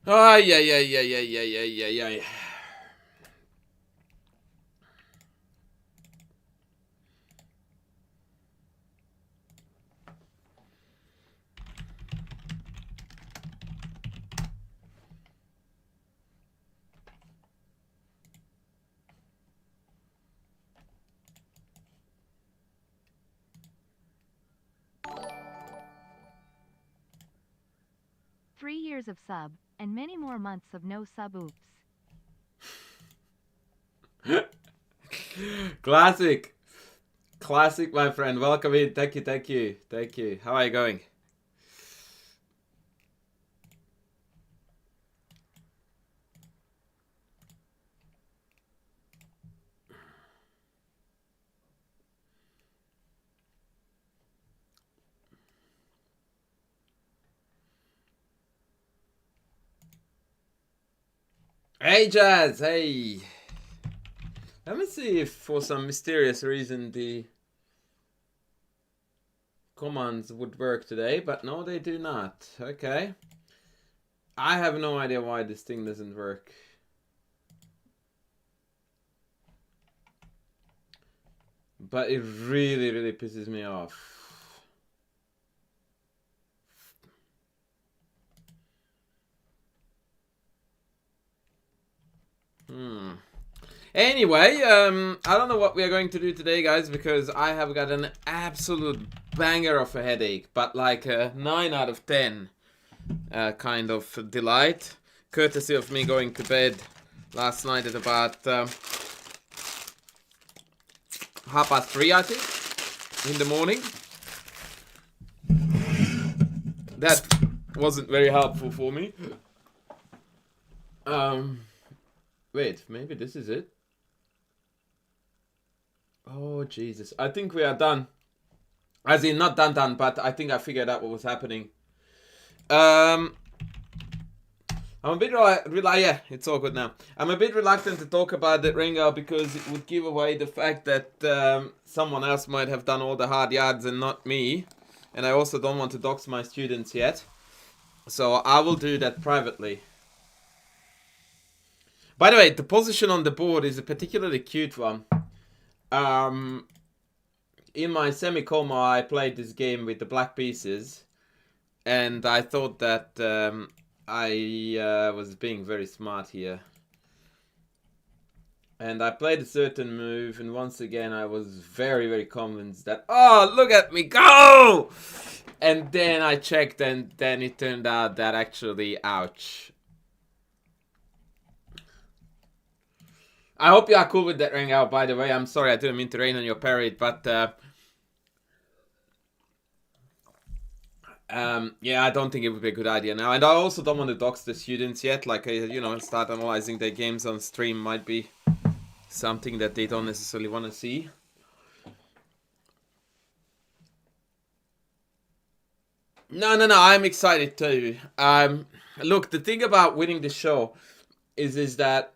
Ay, ay, ay, ay, ay, ay, ay, ay, ay. 3 years of sub, and many more months of no sub. Oops. Classic. Classic, my friend. Welcome in. Thank you, thank you, thank you. How are you going? Hey, Jazz. Hey. Let me see if for some mysterious reason the commands would work today, but no, they do not. Okay. I have no idea why this thing doesn't work. But it really, really pisses me off. Anyway, I don't know what we are going to do today, guys, because I have got an absolute banger of a headache, but like a 9 out of 10 kind of delight, courtesy of me going to bed last night at about 3:30, I think, in the morning. That wasn't very helpful for me. Wait, maybe this is it. Oh, Jesus. I think we are done. As in, not done, but I think I figured out what was happening. I'm a bit yeah, it's all good now. I'm a bit reluctant to talk about the ring out because it would give away the fact that someone else might have done all the hard yards and not me. And I also don't want to dox my students yet. So I will do that privately. By the way, the position on the board is a particularly cute one. In my semi-coma, I played this game with the black pieces, and I thought that I was being very smart here. And I played a certain move, and once again, I was very, very convinced that, oh, look at me go! And then I checked, and then it turned out that actually, ouch. I hope you are cool with that ring out, by the way. I'm sorry, I didn't mean to rain on your parade, but yeah, I don't think it would be a good idea now. And I also don't want to dox the students yet. Like, start analyzing their games on stream might be something that they don't necessarily want to see. No, I'm excited too. Look, the thing about winning the show is that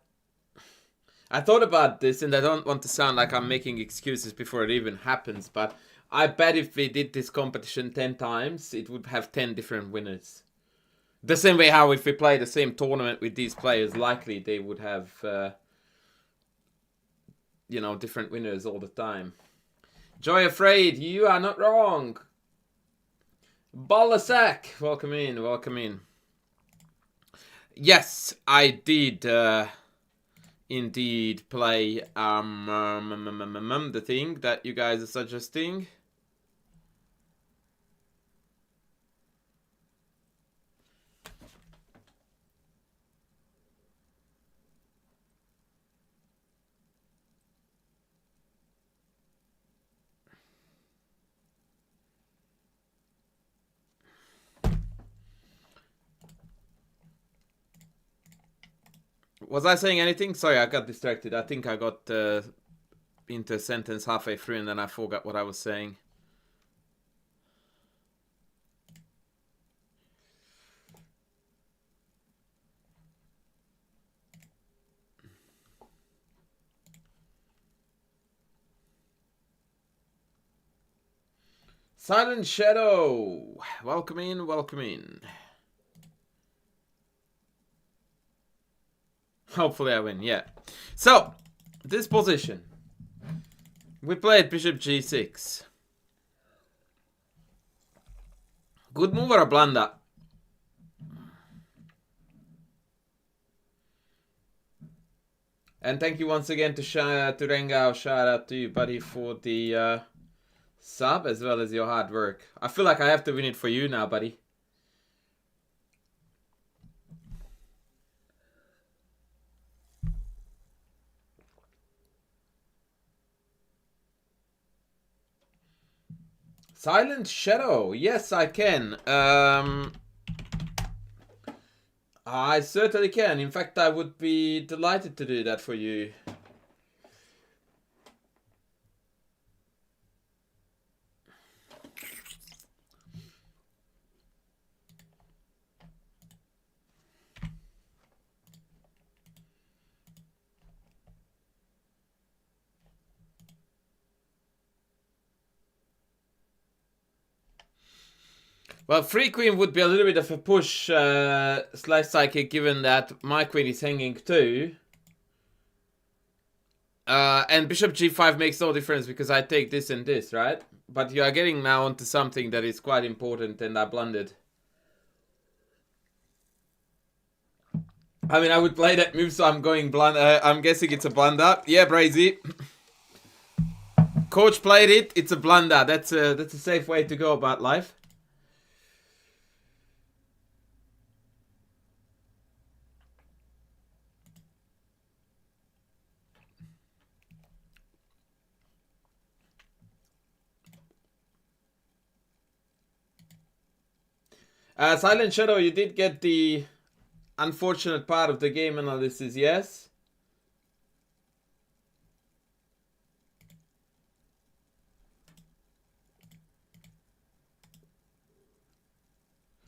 I thought about this, and I don't want to sound like I'm making excuses before it even happens, but I bet if we did this competition 10 times, it would have 10 different winners. The same way how if we play the same tournament with these players, likely they would have, different winners all the time. Joy Afraid, you are not wrong. Ballasack, welcome in, welcome in. Yes, I did indeed play the thing that you guys are suggesting. Was I saying anything? Sorry, I got distracted. I think I got into a sentence halfway through and then I forgot what I was saying. Silent Shadow, welcome in, welcome in. Hopefully I win, yeah. So, this position. We played bishop g6. Good move or a blunder? And thank you once again to Rengao. Shout out to you, buddy, for the sub as well as your hard work. I feel like I have to win it for you now, buddy. Silent Shadow. Yes, I can. I certainly can. In fact, I would be delighted to do that for you. Well, free queen would be a little bit of a push slash psychic, given that my queen is hanging too. And bishop g5 makes no difference because I take this and this, right? But you are getting now onto something that is quite important, and I blundered. I mean, I would play that move, so I'm going blunder. I'm guessing it's a blunder. Yeah, Brazy. Coach played it. It's a blunder. That's a safe way to go about life. Silent Shadow, you did get the unfortunate part of the game analysis, yes?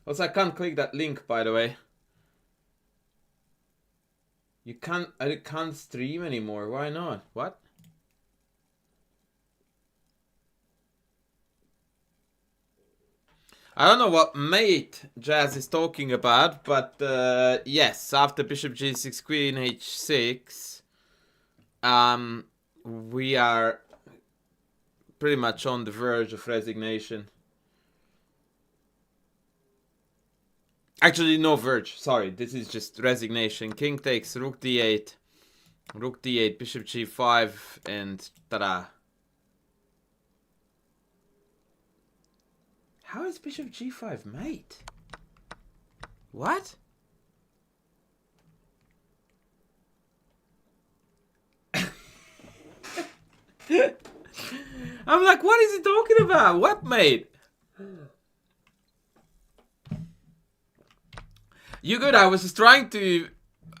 Also, I can't click that link, by the way. I can't stream anymore. Why not? What? I don't know what mate Jazz is talking about, but yes, after bishop g6, queen h6, we are pretty much on the verge of resignation. Actually, no verge. Sorry, this is just resignation. King takes rook d8, bishop g5, and ta-da. How is bishop g5 mate? What? I'm like, what is he talking about? What mate? You good? I was just trying to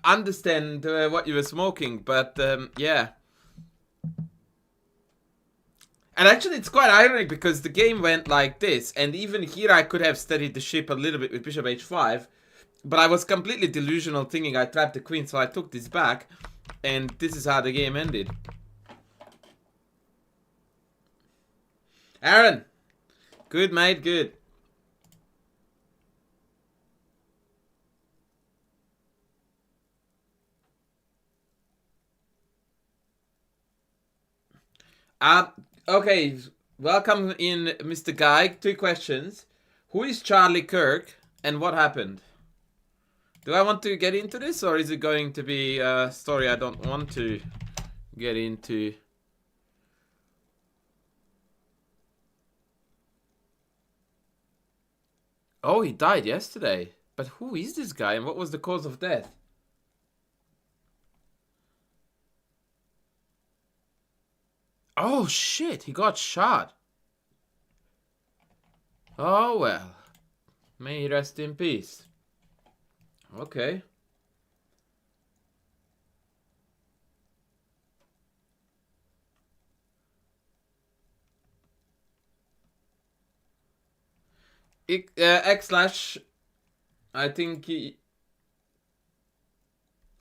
understand what you were smoking, but yeah. And actually, it's quite ironic because the game went like this, and even here I could have steadied the ship a little bit with bishop h5, but I was completely delusional, thinking I trapped the queen, so I took this back, and this is how the game ended. Aaron, good mate, good. Okay, welcome in, Mr. Guy. 2 questions. Who is Charlie Kirk, and what happened? Do I want to get into this, or is it going to be a story I don't want to get into? Oh, he died yesterday. But who is this guy, and what was the cause of death? Oh, shit, he got shot. Oh, well. May he rest in peace. Okay. X/, I think he...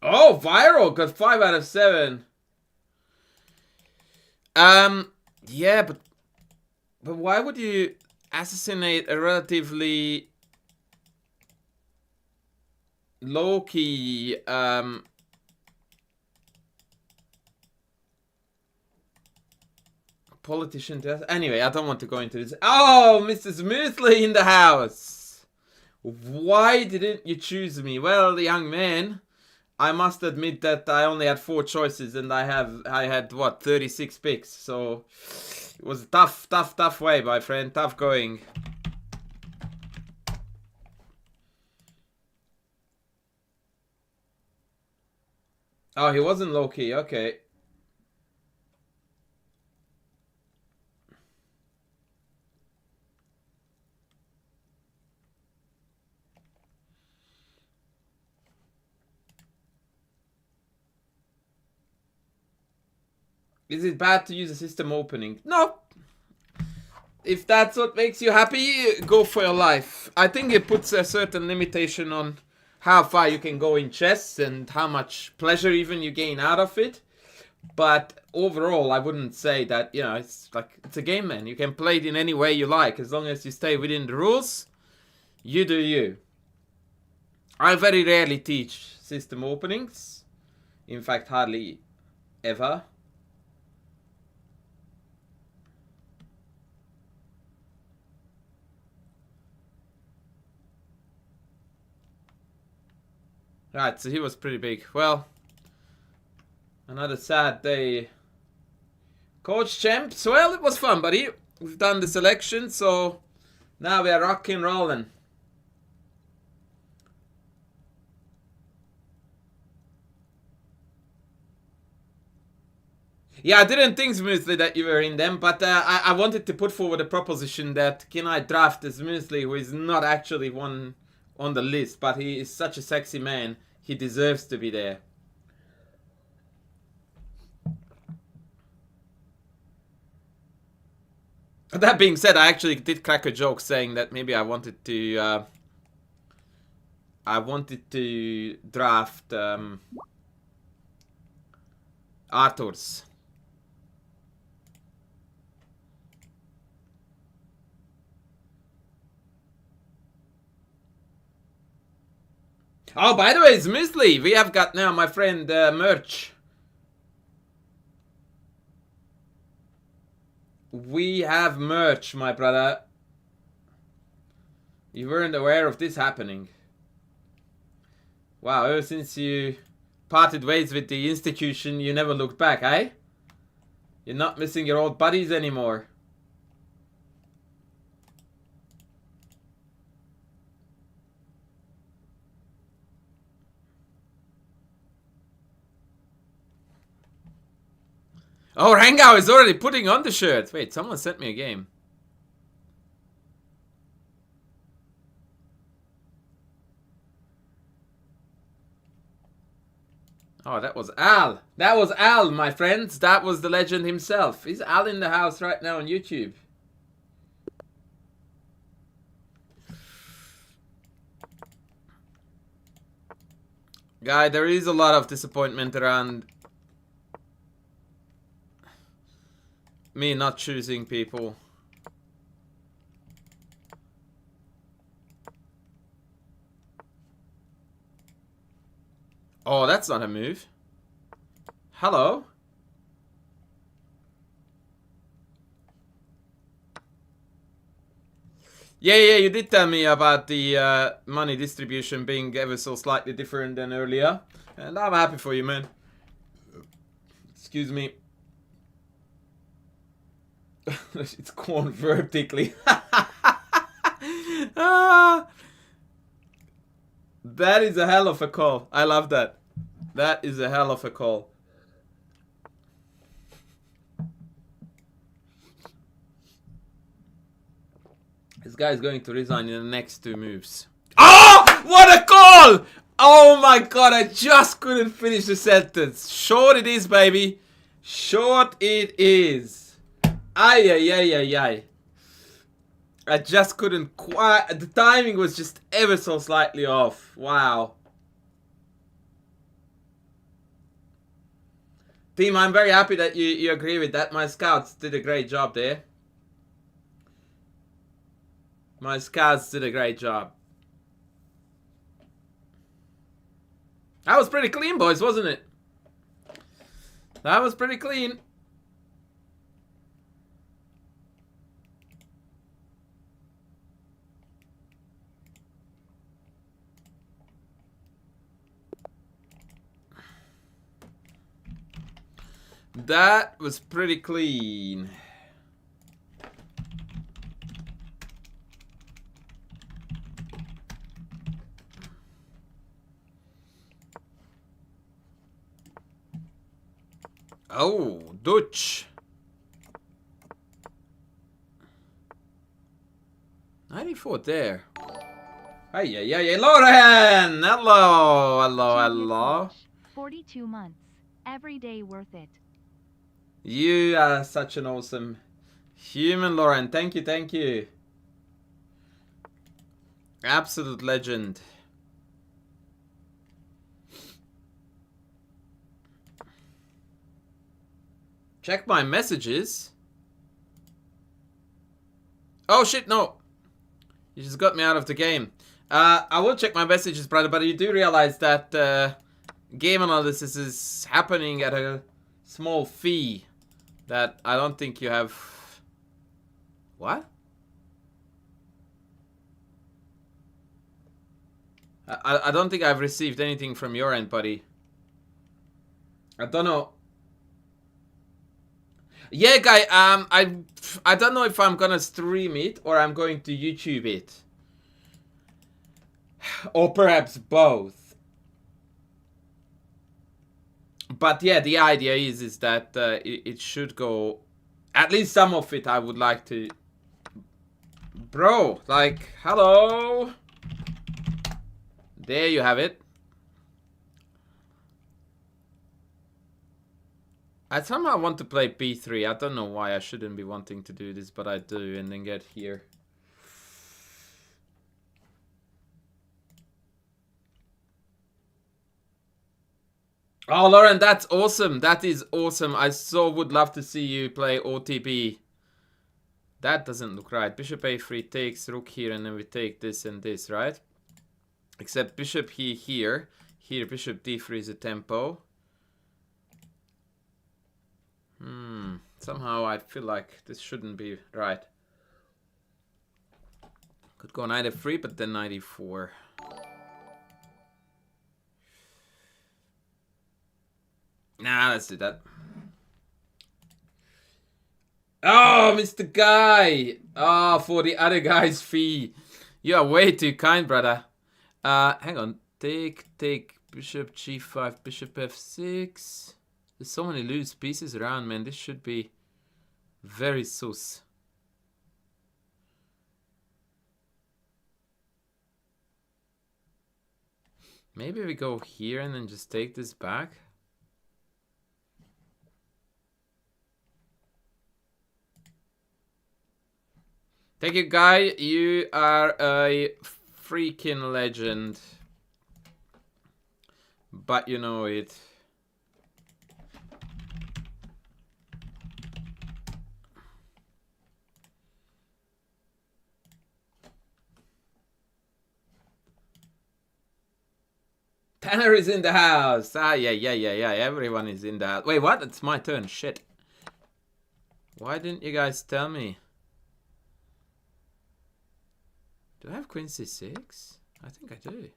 Oh, viral, got 5 out of 7. Yeah, but why would you assassinate a relatively low-key politician. Anyway, I don't want to go into this. Oh, Mr. Smoothly in the house. Why didn't you choose me? Well, young man, I must admit that I only had 4 choices and I had what, 36 picks. So it was a tough way, my friend. Tough going. Oh, he wasn't low key. Okay. Is it bad to use a system opening? No. If that's what makes you happy, go for your life. I think it puts a certain limitation on how far you can go in chess and how much pleasure even you gain out of it. But overall, I wouldn't say that, you know, it's a game, man. You can play it in any way you like. As long as you stay within the rules, you do you. I very rarely teach system openings. In fact, hardly ever. Right, so he was pretty big. Well, another sad day. Coach Champs, well, it was fun, buddy. We've done the selection, so now we are rocking rolling. Yeah, I didn't think smoothly that you were in them, but I wanted to put forward a proposition that can I draft Smoothly, who is not actually one on the list, but he is such a sexy man, he deserves to be there. That being said, I actually did crack a joke saying that maybe I wanted to draft Arthur's. Oh, by the way, Smoothly, we have got now, my friend, merch. We have merch, my brother. You weren't aware of this happening. Wow, ever since you parted ways with the institution, you never looked back, eh? You're not missing your old buddies anymore. Oh, Rangao is already putting on the shirt. Wait, someone sent me a game. Oh, that was Al. That was Al, my friends. That was the legend himself. Is Al in the house right now on YouTube? Guy, there is a lot of disappointment around me not choosing people. Oh, that's not a move. Hello? Yeah, you did tell me about the money distribution being ever so slightly different than earlier. And I'm happy for you, man. Excuse me. It's gone vertically. That is a hell of a call. I love that. That is a hell of a call. This guy is going to resign in the next 2 moves. Oh! What a call! Oh my god, I just couldn't finish the sentence. Short it is, baby. Short it is. Ay. I just couldn't quite... The timing was just ever so slightly off. Wow. Team, I'm very happy that you agree with that. My scouts did a great job there. My scouts did a great job. That was pretty clean, boys, wasn't it? That was pretty clean. That was pretty clean. Oh, Dutch. 94 there. Hey, Lauren! Hello, hello, Junior hello. coach, 42 months. Every day worth it. You are such an awesome human, Lauren. Thank you, thank you. Absolute legend. Check my messages. Oh shit, no. You just got me out of the game. I will check my messages, brother, but you do realize that game analysis is happening at a small fee that I don't think you have. What? I don't think I've received anything from your end, buddy. I don't know. Yeah, guy, I don't know if I'm gonna stream it or I'm going to YouTube it. Or perhaps both. But yeah, the idea is that it should go... At least some of it I would like to... Bro, like, hello? There you have it. I somehow want to play b3. I don't know why I shouldn't be wanting to do this, but I do, and then get here. Oh, Lauren, that's awesome. That is awesome. I so would love to see you play OTP. That doesn't look right. Bishop a3 takes rook here, and then we take this and this, right? Except bishop here. Here, bishop d3 is a tempo. Somehow I feel like this shouldn't be right. Could go knight f3, but then knight e4. Nah, let's do that. Oh, Mr. Guy! Oh, for the other guy's fee. You are way too kind, brother. Hang on. Take, bishop g5, bishop f6. There's so many loose pieces around, man. This should be very sus. Maybe we go here and then just take this back. Thank you, Guy. You are a freaking legend. But you know it. Tanner is in the house. Ah, yeah. Everyone is in the house. Wait, what? It's my turn. Shit. Why didn't you guys tell me? Do I have queen c6? I think I do.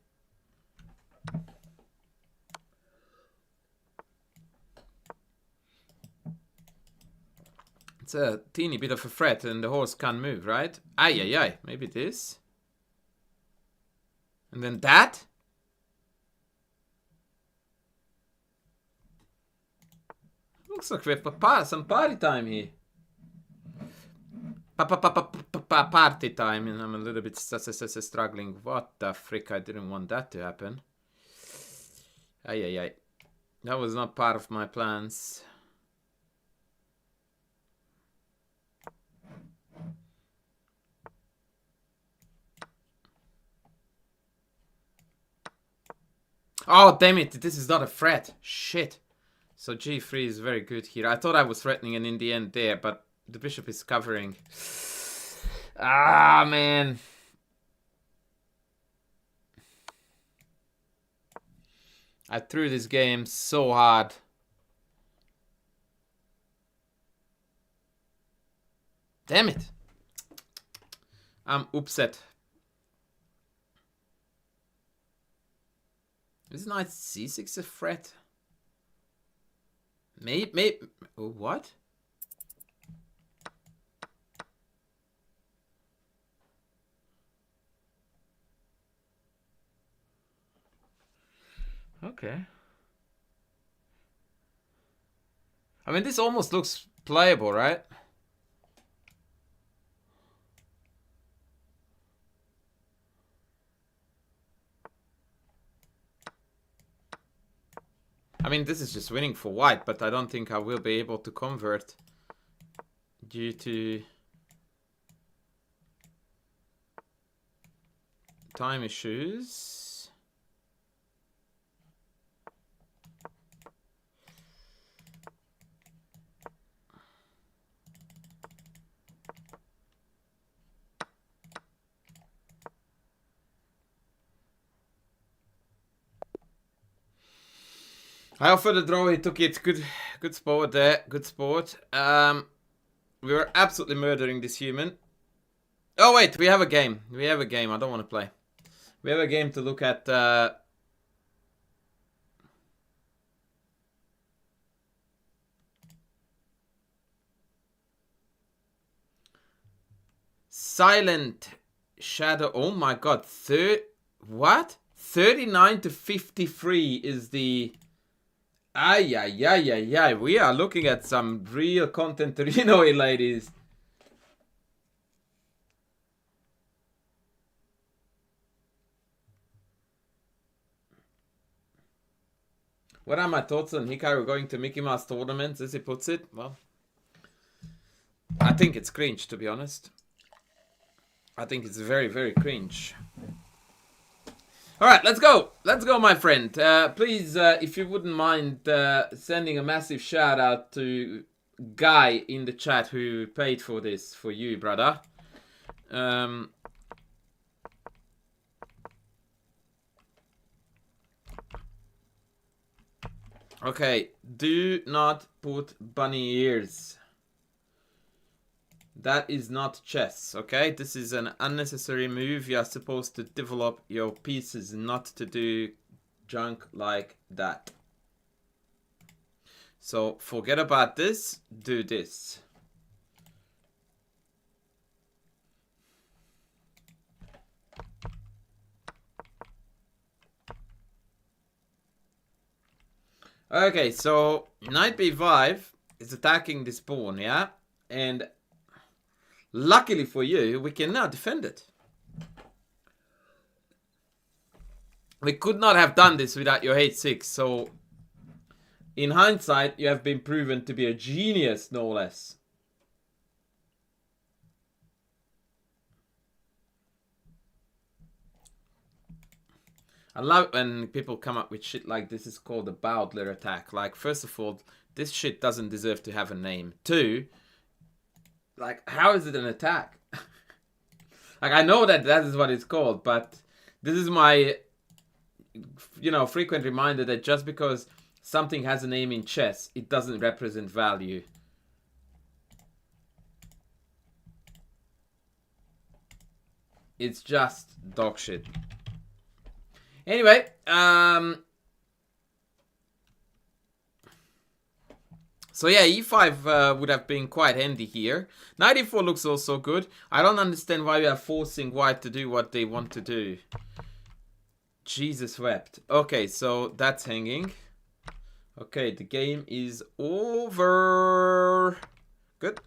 It's a teeny bit of a threat and the horse can't move, right? Ay. Maybe this. And then that? Looks like we have some party time here. Party time, and I'm a little bit struggling. What the frick? I didn't want that to happen. Ay. That was not part of my plans. Oh, damn it. This is not a threat. Shit. So g3 is very good here. I thought I was threatening, and in the end there, but the bishop is covering. Ah, man. I threw this game so hard. Damn it. I'm upset. Is knight c6 a threat? Maybe. What? Okay. I mean, this almost looks playable, right? I mean, this is just winning for white, but I don't think I will be able to convert due to time issues. I offered a draw, he took it. Good sport there. Good sport. We were absolutely murdering this human. Oh wait, we have a game. We have a game. I don't want to play. We have a game to look at. Silent Shadow. Oh my god. What? 39 to 53 is the... Ay, ay, ay, ay, ay. We are looking at some real content to Illinois, ladies. What are my thoughts on Hikaru going to Mickey Mouse tournaments, as he puts it? Well, I think it's cringe, to be honest. I think it's very, very cringe. Alright, let's go. Let's go, my friend. Please, if you wouldn't mind sending a massive shout out to Guy in the chat who paid for this for you, brother. Okay, do not put bunny ears. That is not chess, okay? This is an unnecessary move. You are supposed to develop your pieces, not to do junk like that. So forget about this, do this. Okay, so knight b5 is attacking this pawn, yeah? And luckily for you, we can now defend it. We could not have done this without your h6, so in hindsight, you have been proven to be a genius, no less. I love when people come up with shit like this is called a Bowdler attack. Like, first of all, this shit doesn't deserve to have a name. Two, like, how is it an attack? Like, I know that that is what it's called, but this is my, you know, frequent reminder that just because something has a name in chess, it doesn't represent value. It's just dog shit. Anyway, so yeah, e5 would have been quite handy here. Knight e4 looks also good. I don't understand why we are forcing white to do what they want to do. Jesus wept. Okay, so that's hanging. Okay, the game is over. Good.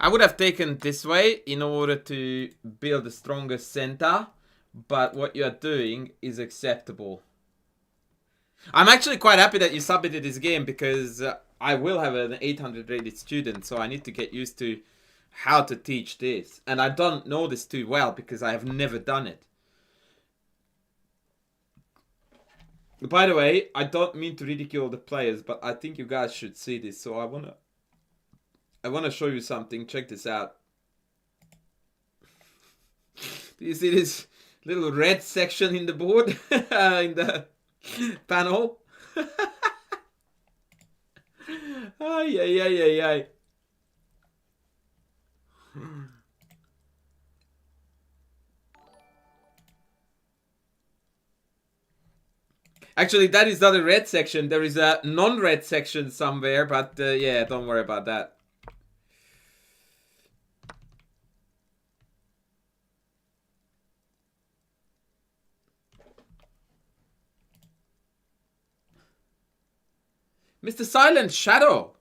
I would have taken this way in order to build a stronger center, but what you are doing is acceptable. I'm actually quite happy that you submitted this game because I will have an 800 rated student, so I need to get used to how to teach this. And I don't know this too well because I have never done it. By the way, I don't mean to ridicule the players, but I think you guys should see this, so I wanna show you something. Check this out. Do you see this little red section in the board? In the panel? Ay, ay, ay, ay, ay. Actually, that is not a red section. There is a non-red section somewhere, but yeah, don't worry about that. Mr. Silent Shadow.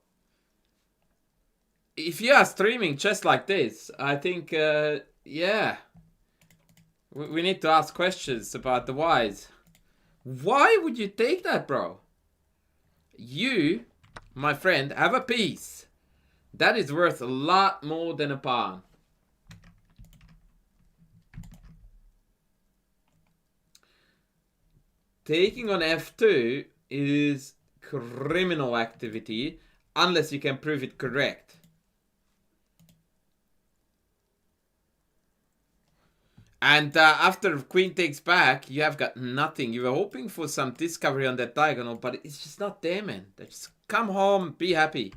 If you are streaming just like this, I think, yeah. We need to ask questions about the whys. Why would you take that, bro? You, my friend, have a piece. That is worth a lot more than a pawn. Taking on f2 is criminal activity unless you can prove it correct. And after queen takes back, you have got nothing. You were hoping for some discovery on that diagonal, but it's just not there, man. Just come home, be happy.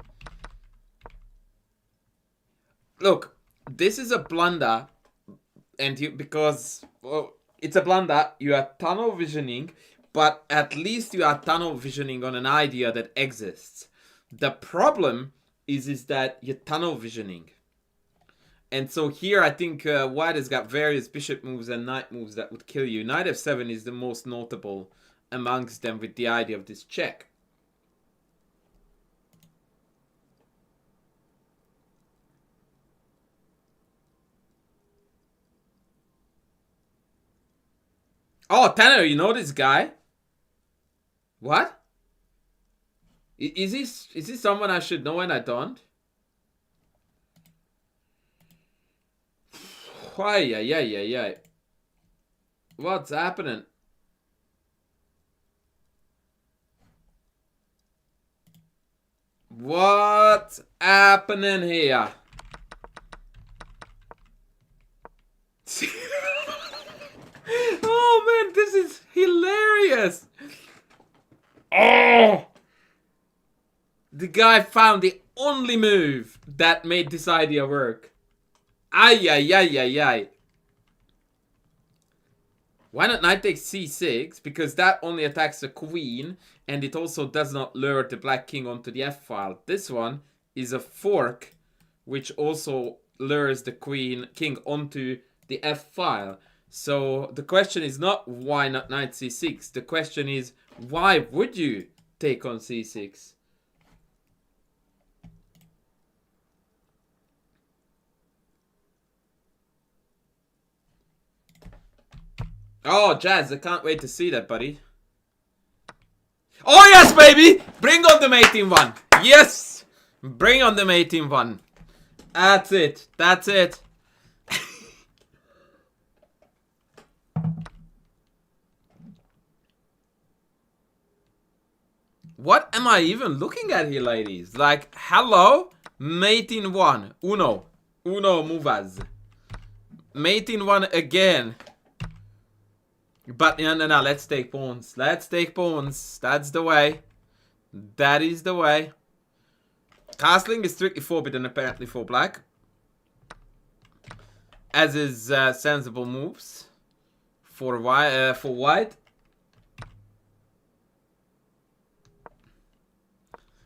Look, this is a blunder, and because well, it's a blunder. You are tunnel visioning, but at least you are tunnel visioning on an idea that exists. The problem is that you're tunnel visioning. And so here I think white has got various bishop moves and knight moves that would kill you. Knight f7 is the most notable amongst them with the idea of this check. Oh, Tanner, you know this guy? What? Is this someone I should know and I don't? Why? What's happening? What's happening here? Oh man, this is hilarious. Oh! The guy found the only move that made this idea work. Ay. Why not knight takes c6? Because that only attacks the queen, and it also does not lure the black king onto the f-file. This one is a fork, which also lures the king onto the f-file. So the question is not why not knight c6. The question is why would you take on c6? Oh, Jazz, I can't wait to see that, buddy. Oh, yes, baby! Bring on the mating one. Yes! Bring on the mating one. That's it. That's it. What am I even looking at here, ladies? Like, hello? Mating one. Uno movas. Mating one again. But no, let's take pawns. Let's take pawns. That's the way. That is the way. Castling is strictly forbidden apparently for black. As is sensible moves for white.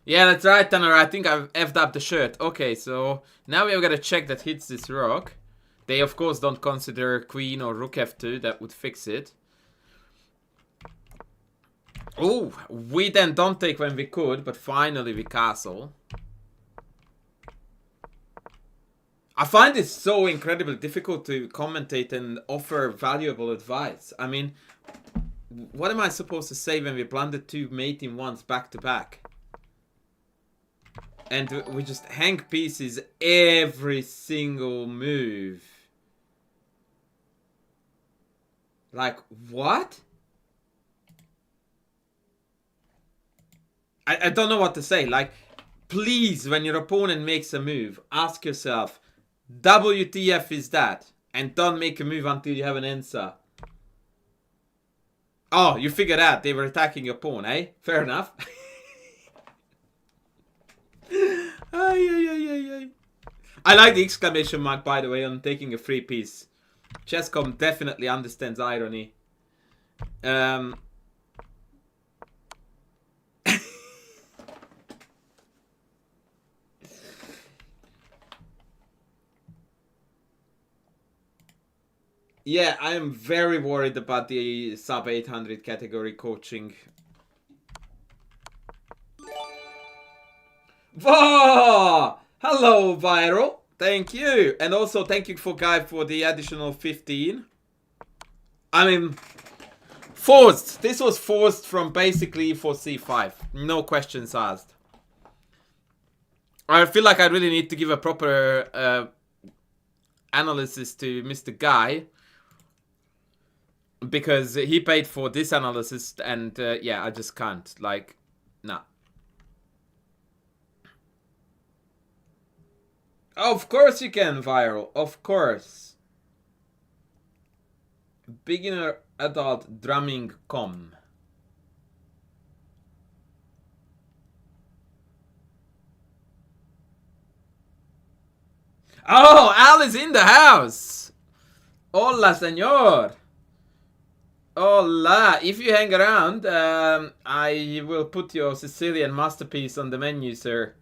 Yeah, that's right, Tanner. I think I've effed up the shirt. Okay, so now we've got a check that hits this rook. They, of course, don't consider queen or rook f2. That would fix it. Oh, we then don't take when we could, but finally we castle. I find it so incredibly difficult to commentate and offer valuable advice. I mean, what am I supposed to say when we blundered two mating ones back to back? And we just hang pieces every single move. Like, what? I don't know what to say. Like, please, when your opponent makes a move, ask yourself, WTF is that? And don't make a move until you have an answer. Oh, you figured out they were attacking your pawn, eh? Fair enough. I like the exclamation mark, by the way, on taking a free piece. Chesscom definitely understands irony. Yeah, I am very worried about the sub 800 category coaching. Whoa! Hello, Viral. Thank you. And also thank you for Guy for the additional 15. I mean, forced. This was forced from basically for C5. No questions asked. I feel like I really need to give a proper analysis to Mr. Guy. Because he paid for this analysis and yeah, I just can't. Like, nah. Of course you can, Viral. Of course. Beginner adult drumming com. Oh, Al is in the house. Hola, señor. Hola. If you hang around, I will put your Sicilian masterpiece on the menu, sir.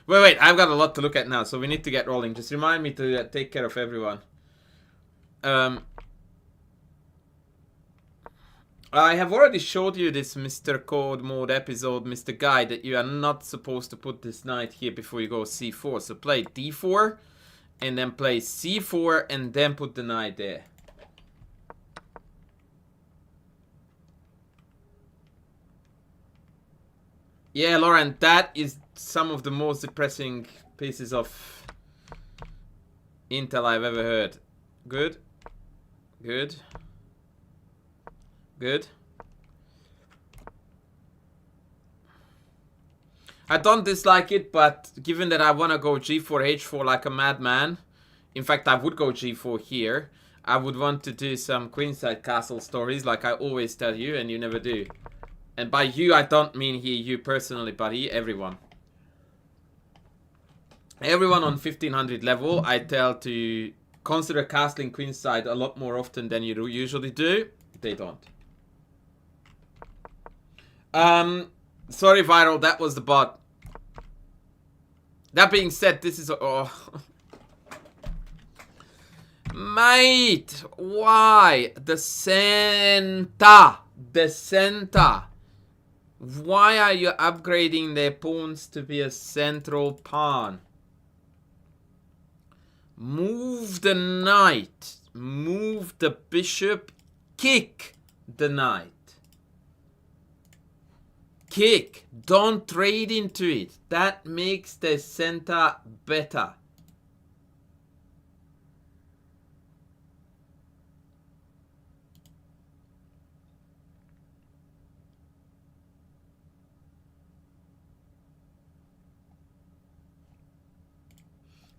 Wait, I've got a lot to look at now, so we need to get rolling. Just remind me to take care of everyone. I have already showed you this Mr. Code Mode episode, Mr. Guy, that you are not supposed to put this knight here before you go c4. So play d4, and then play c4, and then put the knight there. Yeah, Lauren, that is some of the most depressing pieces of intel I've ever heard. Good. Good. Good. I don't dislike it, but given that I want to go g4, h4 like a madman, in fact I would go g4 here, I would want to do some queenside castle stories like I always tell you, and you never do. And by you, I don't mean here you personally, buddy, everyone. Everyone on 1500 level, I tell to consider castling queenside a lot more often than you usually do. They don't. Sorry, Viral, that was the bot. That being said, this is... Oh. Mate, why? The center. The center. Why are you upgrading their pawns to be a central pawn? Move the knight. Move the bishop. Kick the knight. Kick. Don't trade into it. That makes the center better.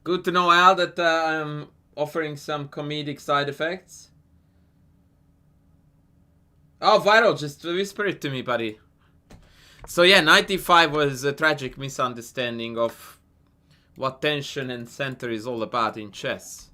Good to know, Al, that I'm offering some comedic side effects. Oh, Viral, just whisper it to me, buddy. So yeah, 95 was a tragic misunderstanding of what tension and center is all about in chess.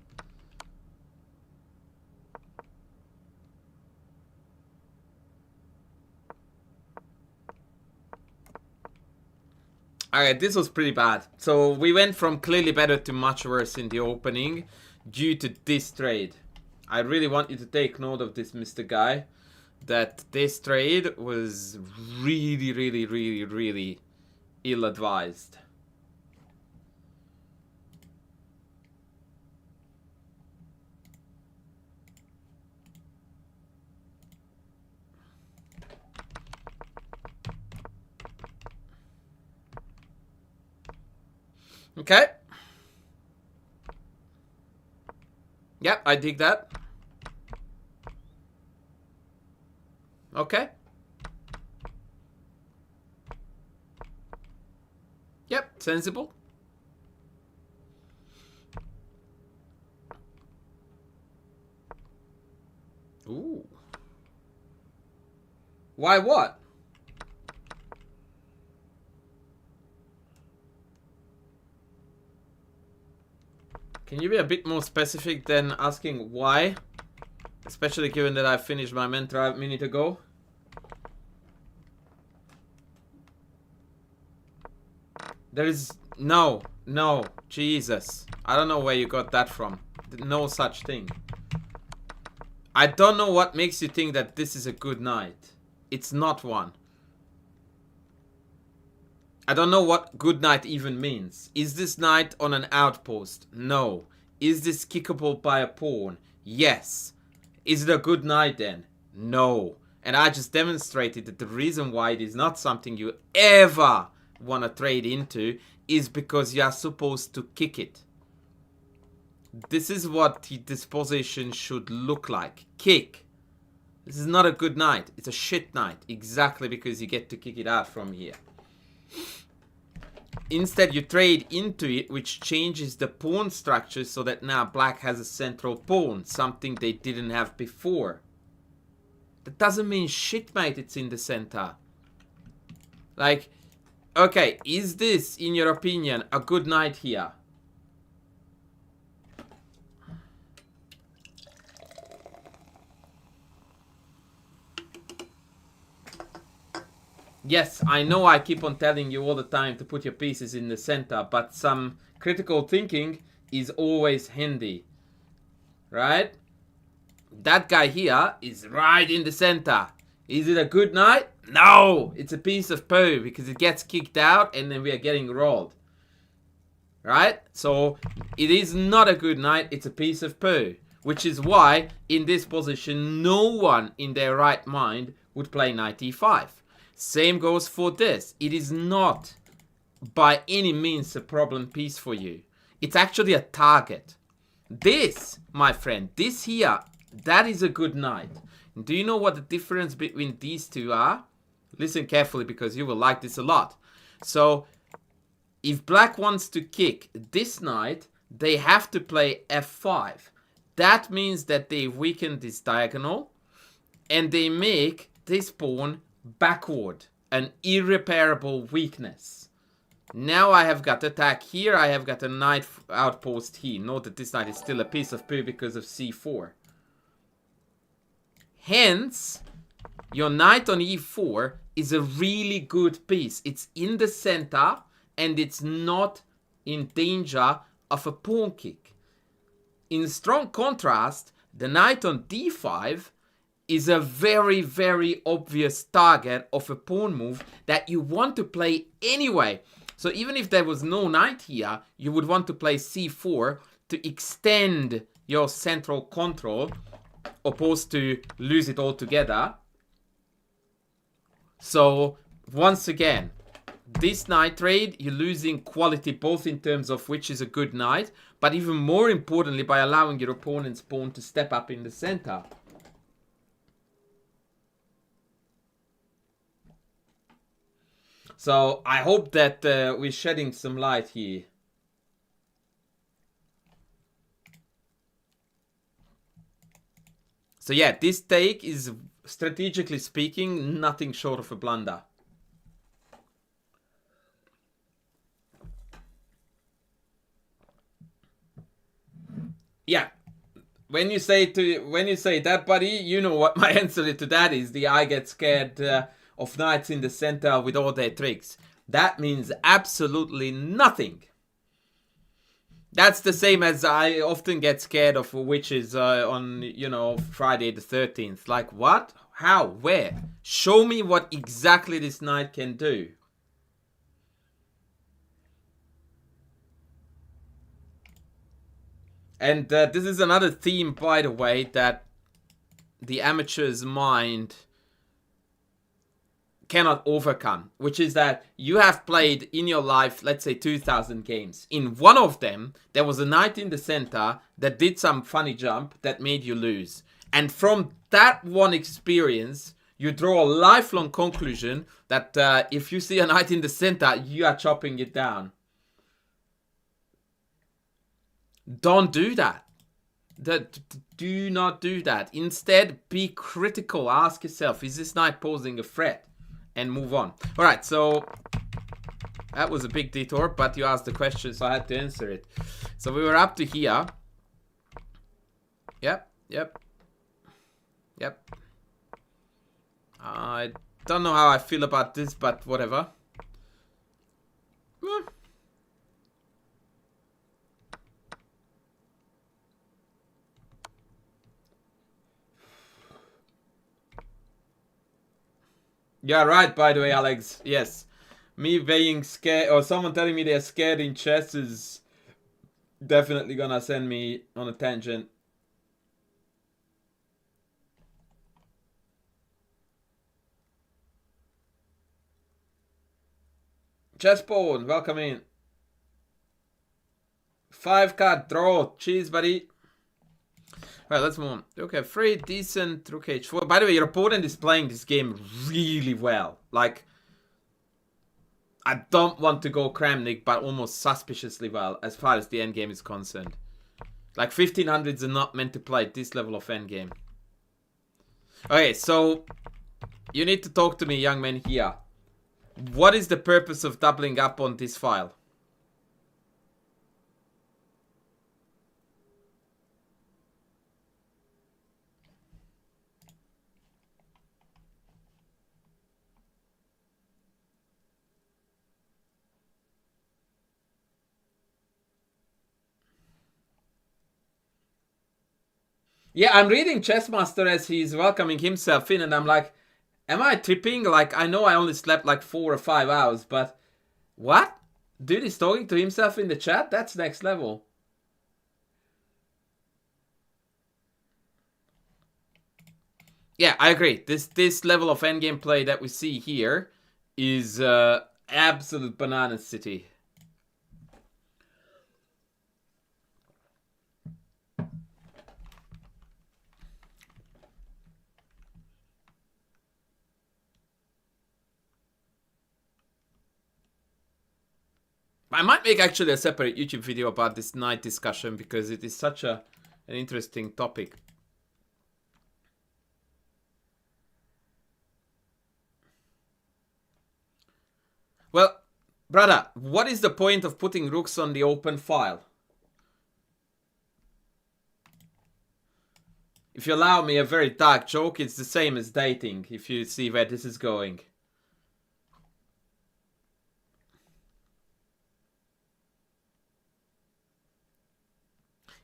Alright, this was pretty bad. So we went from clearly better to much worse in the opening due to this trade. I really want you to take note of this, Mr. Guy. That this trade was really ill-advised. Okay. Yep, I dig that. Okay. Yep, sensible. Ooh. Why what? Can you be a bit more specific than asking why? Especially given that I finished my mantra a minute ago. There is no, Jesus. I don't know where you got that from. No such thing. I don't know what makes you think that this is a good knight. It's not one. I don't know what good knight even means. Is this knight on an outpost? No. Is this kickable by a pawn? Yes. Is it a good knight then? No. And I just demonstrated that the reason why it is not something you ever want to trade into is because you are supposed to kick it. This is what this position should look like. Kick. This is not a good knight. It's a shit knight. Exactly because you get to kick it out from here. Instead, you trade into it, which changes the pawn structure so that now black has a central pawn. Something they didn't have before. That doesn't mean shit, mate, it's in the center. Like, okay, is this, in your opinion, a good knight here? Yes, I know I keep on telling you all the time to put your pieces in the center, but some critical thinking is always handy. Right? That guy here is right in the center. Is it a good knight? No! It's a piece of poo because it gets kicked out and then we are getting rolled. Right? So, it is not a good knight, it's a piece of poo. Which is why, in this position, no one in their right mind would play knight e5. Same goes for this. It is not by any means a problem piece for you. It's actually a target. This, my friend, this here, that is a good knight. Do you know what the difference between these two are? Listen carefully because you will like this a lot. So, if black wants to kick this knight, they have to play f5. That means that they weaken this diagonal and they make this pawn backward, an irreparable weakness. Now I have got attack here, I have got a knight outpost here. Note that this knight is still a piece of poo because of c4. Hence, your knight on e4 is a really good piece. It's in the center and it's not in danger of a pawn kick. In strong contrast, the knight on d5 is a very, very obvious target of a pawn move that you want to play anyway. So even if there was no knight here, you would want to play c4 to extend your central control, opposed to lose it altogether. So once again, this knight trade, you're losing quality both in terms of which is a good knight, but even more importantly by allowing your opponent's pawn to step up in the center. So I hope that we're shedding some light here. So yeah, this take is, strategically speaking, nothing short of a blunder. Yeah, when you say that, buddy, you know what my answer to that is. The I get scared of knights in the center with all their tricks. That means absolutely nothing. That's the same as I often get scared of witches on, you know, Friday the 13th. Like, what? How? Where? Show me what exactly this knight can do. And this is another theme, by the way, that the amateur's mind cannot overcome, which is that you have played in your life, let's say 2,000 games. In one of them, there was a knight in the center that did some funny jump that made you lose. And from that one experience, you draw a lifelong conclusion that if you see a knight in the center, you are chopping it down. Don't do that. Do not do that. Instead, be critical. Ask yourself, is this knight posing a threat? And move on. Alright, so that was a big detour, but you asked the question, so I had to answer it. So we were up to here. Yep. Yep. I don't know how I feel about this, but whatever. Yeah, right, by the way, Alex. Yes. Me being scared, or someone telling me they're scared in chess is definitely gonna send me on a tangent. Chessboard, welcome in. 5-card draw. Cheers, buddy. Alright, let's move on. Okay, 3 decent rook h4. By the way, your opponent is playing this game really well. Like, I don't want to go Kramnik, but almost suspiciously well as far as the endgame is concerned. Like, 1500s are not meant to play at this level of endgame. Okay, so you need to talk to me, young man, here. What is the purpose of doubling up on this file? Yeah, I'm reading Chessmaster as he's welcoming himself in, and I'm like, am I tripping? Like, I know I only slept like 4 or 5 hours, but what? Dude is talking to himself in the chat? That's next level. Yeah, I agree. This level of endgame play that we see here is absolute banana city. I might make actually a separate YouTube video about this knight discussion because it is such an interesting topic. Well, brother, what is the point of putting rooks on the open file? If you allow me a very dark joke, it's the same as dating, if you see where this is going.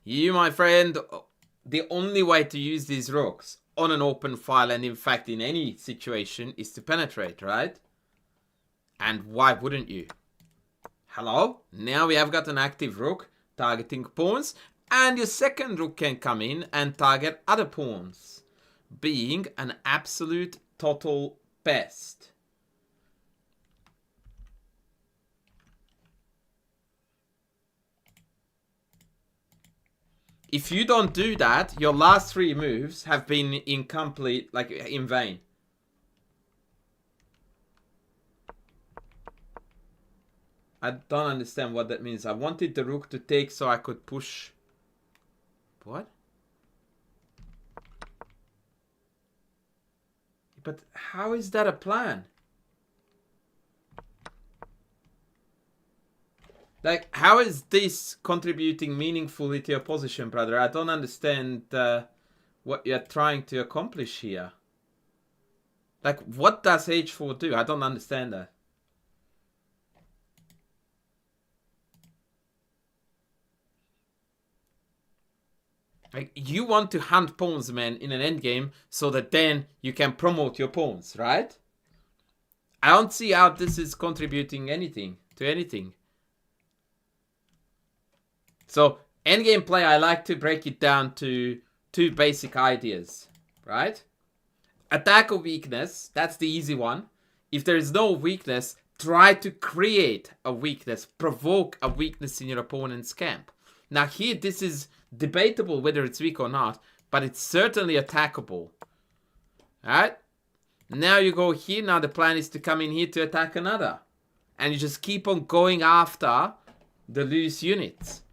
You, my friend, the only way to use these rooks on an open file, and in fact in any situation, is to penetrate, right? And why wouldn't you? Hello? Now we have got an active rook targeting pawns, and your second rook can come in and target other pawns, being an absolute total pest. If you don't do that, your last 3 moves have been incomplete, like in vain. I don't understand what that means. I wanted the rook to take so I could push. What? But how is that a plan? Like, how is this contributing meaningfully to your position, brother? I don't understand what you're trying to accomplish here. Like, what does h4 do? I don't understand that. Like, you want to hunt pawns, man, in an endgame so that then you can promote your pawns, right? I don't see how this is contributing anything to anything. So, endgame play, I like to break it down to 2 basic ideas, right? Attack a weakness, that's the easy one. If there is no weakness, try to create a weakness, provoke a weakness in your opponent's camp. Now here, this is debatable whether it's weak or not, but it's certainly attackable. Alright? Now you go here, now the plan is to come in here to attack another. And you just keep on going after the loose units.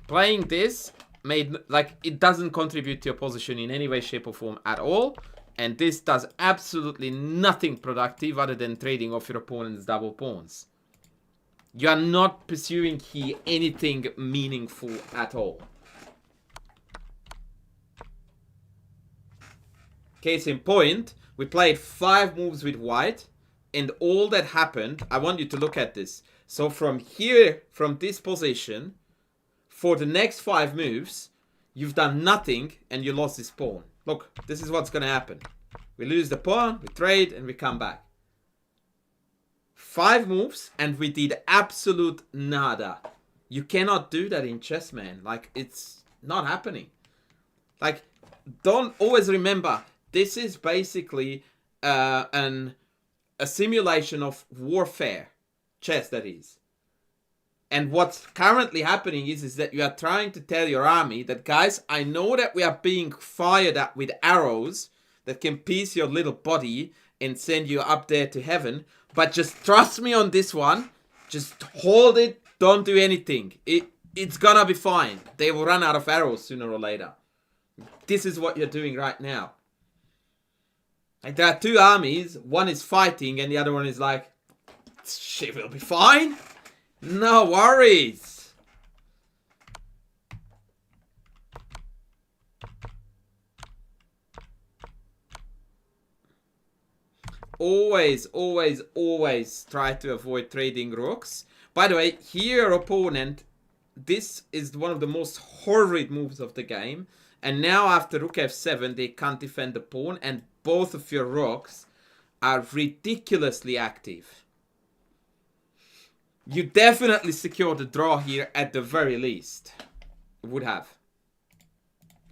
Playing this it doesn't contribute to your position in any way, shape or form at all. And this does absolutely nothing productive other than trading off your opponent's double pawns. You are not pursuing here anything meaningful at all. Case in point, we played 5 moves with white, and all that happened, I want you to look at this. So from here, from this position, for the next 5 moves, you've done nothing and you lost this pawn. Look, this is what's going to happen. We lose the pawn, we trade, and we come back. 5 moves and we did absolute nada. You cannot do that in chess, man. Like, it's not happening. Like, don't always remember, this is basically a simulation of warfare. Chess, that is. And what's currently happening is that you are trying to tell your army that, guys, I know that we are being fired at with arrows that can pierce your little body and send you up there to heaven, but just trust me on this one. Just hold it. Don't do anything. It's gonna be fine. They will run out of arrows sooner or later. This is what you're doing right now. Like, there are 2 armies. One is fighting and the other one is like, she will be fine. No worries. Always, always, always try to avoid trading rooks. By the way, here your opponent, this is one of the most horrid moves of the game. And now after rook f7, they can't defend the pawn. And both of your rooks are ridiculously active. You definitely secured the draw here at the very least. Would have.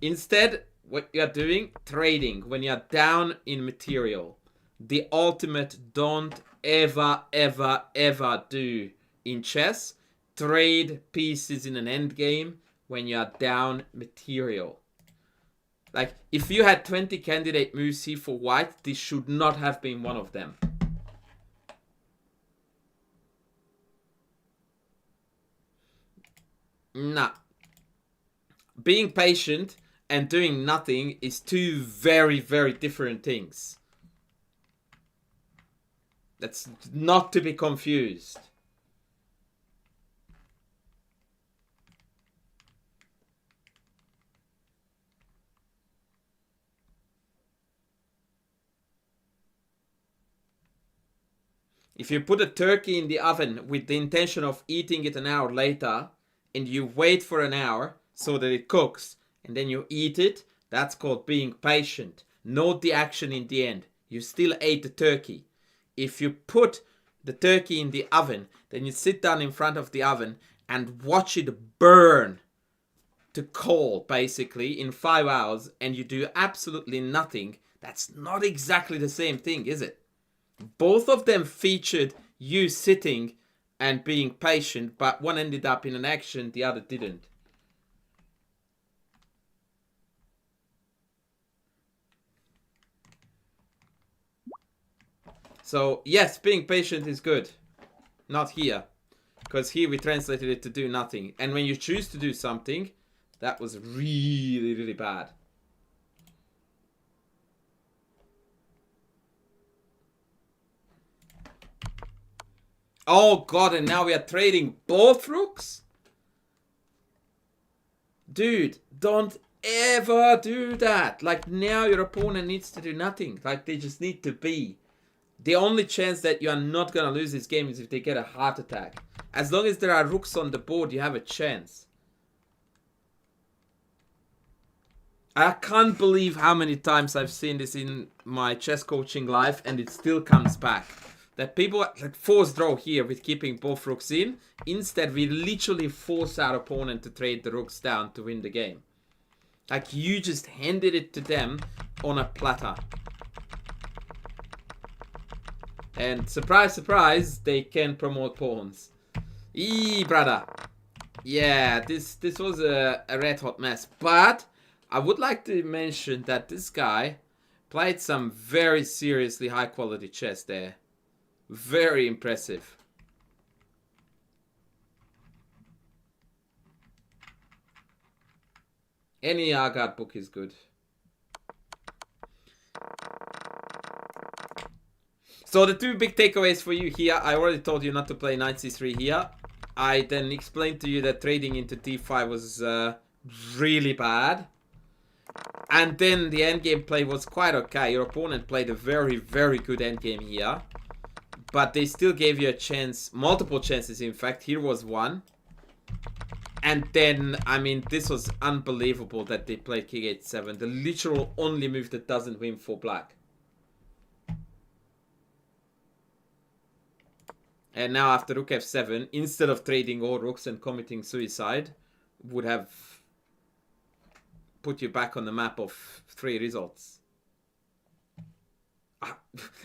Instead, what you're doing, trading when you're down in material. The ultimate don't ever, ever, ever do in chess. Trade pieces in an endgame when you're down material. Like, if you had 20 candidate moves here for white, this should not have been one of them. Nah. Being patient and doing nothing is 2 very, very different things. That's not to be confused. If you put a turkey in the oven with the intention of eating it an hour later, and you wait for an hour so that it cooks, and then you eat it, that's called being patient. Note the action in the end. You still ate the turkey. If you put the turkey in the oven, then you sit down in front of the oven and watch it burn to coal, basically, in 5 hours, and you do absolutely nothing. That's not exactly the same thing, is it? Both of them featured you sitting and being patient, but one ended up in an action, the other didn't. So, yes, being patient is good. Not here. Because here we translated it to do nothing. And when you choose to do something, that was really, really bad. Oh god, and now we are trading both rooks? Dude, don't ever do that. Like, now your opponent needs to do nothing. Like, they just need to be. The only chance that you are not going to lose this game is if they get a heart attack. As long as there are rooks on the board, you have a chance. I can't believe how many times I've seen this in my chess coaching life, and it still comes back. That people like force draw here with keeping both rooks in. Instead, we literally force our opponent to trade the rooks down to win the game. Like, you just handed it to them on a platter. And surprise, surprise, they can promote pawns. Eee, brother. Yeah, this was a red hot mess. But I would like to mention that this guy played some very seriously high quality chess there. Very impressive. Any Agard book is good. So the 2 big takeaways for you here. I already told you not to play knight c3 here. I then explained to you that trading into d5 was really bad. And then the endgame play was quite okay. Your opponent played a very, very good endgame here. But they still gave you a chance, multiple chances in fact. Here was one. And then, I mean, this was unbelievable that they played king h7. The literal only move that doesn't win for black. And now after rook f7, instead of trading all rooks and committing suicide, would have put you back on the map of 3 results.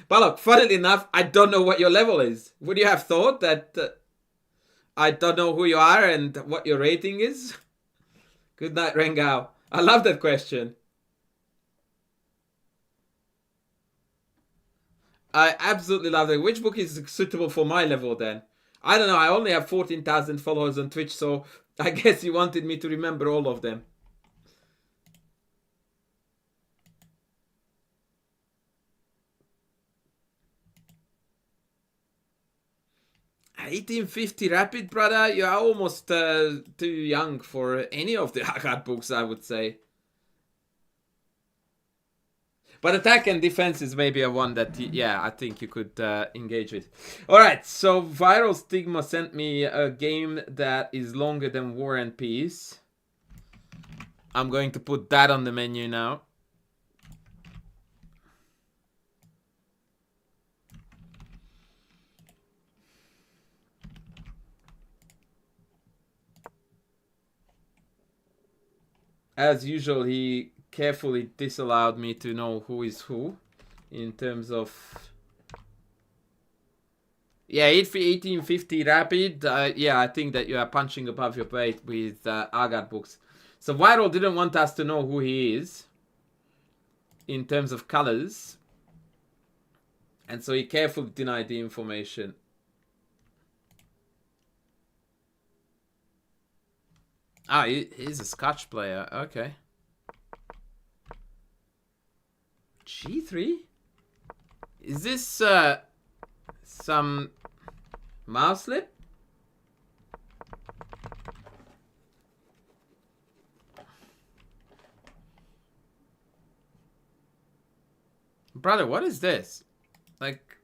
But look, funnily enough, I don't know what your level is. Would you have thought that I don't know who you are and what your rating is? Good night, Rengao. I love that question. I absolutely love it. Which book is suitable for my level then? I don't know. I only have 14,000 followers on Twitch, so I guess you wanted me to remember all of them. "1850 Rapid, brother? You are almost too young for any of the Haggard books, I would say. But attack and defense is maybe a one that, yeah, I think you could engage with. Alright, so Viral Stigma sent me a game that is longer than War and Peace. I'm going to put that on the menu now. As usual, he carefully disallowed me to know who is who in terms of... Yeah, 1850 Rapid. Yeah, I think that you are punching above your weight with Agar books. So Viral didn't want us to know who he is in terms of colors. And so he carefully denied the information. Ah, he's a Scotch player. Okay. G3? Is this some mouse slip? Brother, what is this? Like,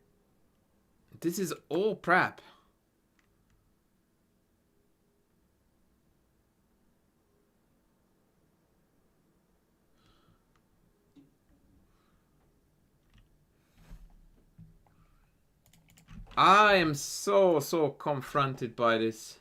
this is all prep. I am so confronted by this.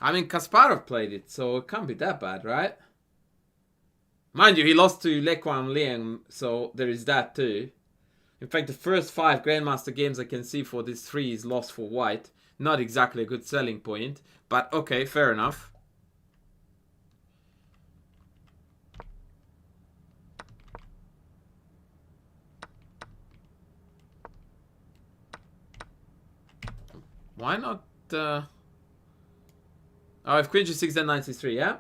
I mean, Kasparov played it, so it can't be that bad, right? Mind you, he lost to Le Quan Liang, so there is that too. In fact, the first 5 Grandmaster games I can see for this 3 is lost for white. Not exactly a good selling point, but okay, fair enough. Why not... Oh, if Queen G6, then Knight C3, yeah?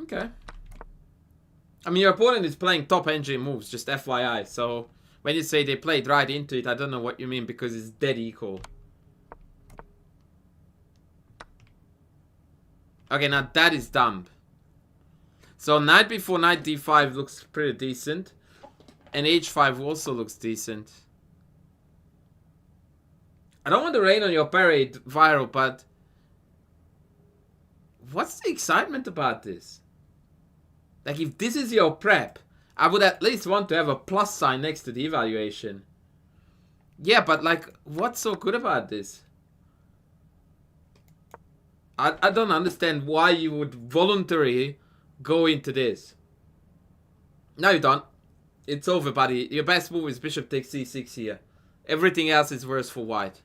Okay. I mean, your opponent is playing top engine moves, just FYI. So, when you say they played right into it, I don't know what you mean, because it's dead equal. Okay, now that is dumb. So, knight before knight d5 looks pretty decent. And h5 also looks decent. I don't want to rain on your parade, Viral, but... what's the excitement about this? Like, if this is your prep, I would at least want to have a plus sign next to the evaluation. Yeah, but like, what's so good about this? I don't understand why you would voluntarily go into this. No, you don't. It's over, buddy. Your best move is bishop takes c6 here. Everything else is worse for white.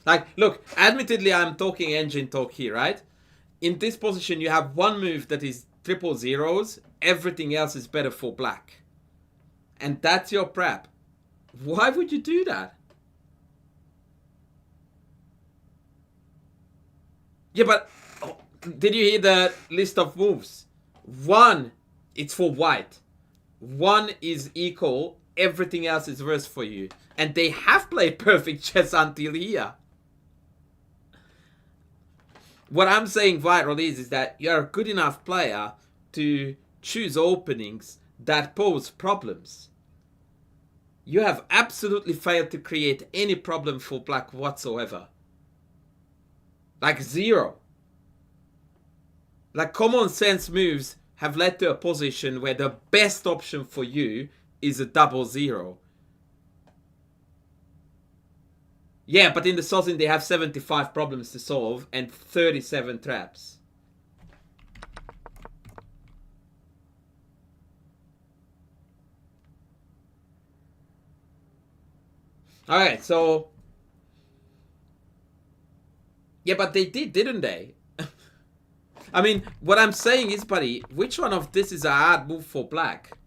Like, look, admittedly, I'm talking engine talk here, right? In this position, you have one move that is triple zeros. Everything else is better for black. And that's your prep. Why would you do that? Yeah, but did you hear the list of moves? 1, it's for white. 1 is equal. Everything else is worse for you. And they have played perfect chess until here. What I'm saying viral is that you're a good enough player to choose openings that pose problems. You have absolutely failed to create any problem for black whatsoever. Like zero. Like common sense moves have led to a position where the best option for you is a 0-0. Yeah, but in the Sozin they have 75 problems to solve and 37 traps. Alright, so... Yeah, but they did, didn't they? I mean, what I'm saying is, buddy, which one of this is a hard move for black?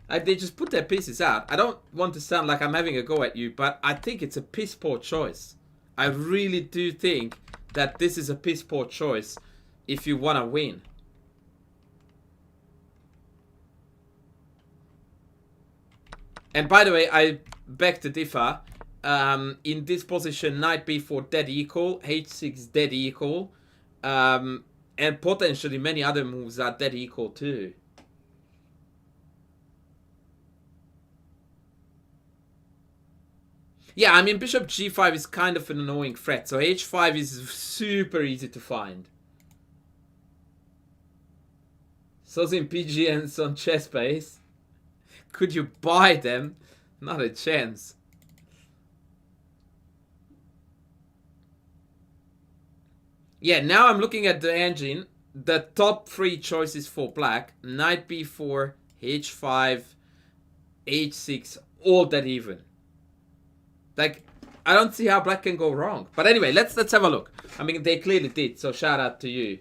Like, they just put their pieces out. I don't want to sound like I'm having a go at you, but I think it's a piss poor choice. I really do think that this is a piss poor choice if you want to win. And by the way, I beg to differ. In this position, knight b4 dead equal, h6 dead equal, and potentially many other moves are dead equal too. Yeah, I mean, bishop g5 is kind of an annoying threat, so h5 is super easy to find. Sozin PGNs on ChessBase. Could you buy them? Not a chance. Yeah, now I'm looking at the engine. The top 3 choices for black: knight b4, h5, h6, all that even. Like, I don't see how black can go wrong. But anyway, let's have a look. I mean, they clearly did, so shout out to you.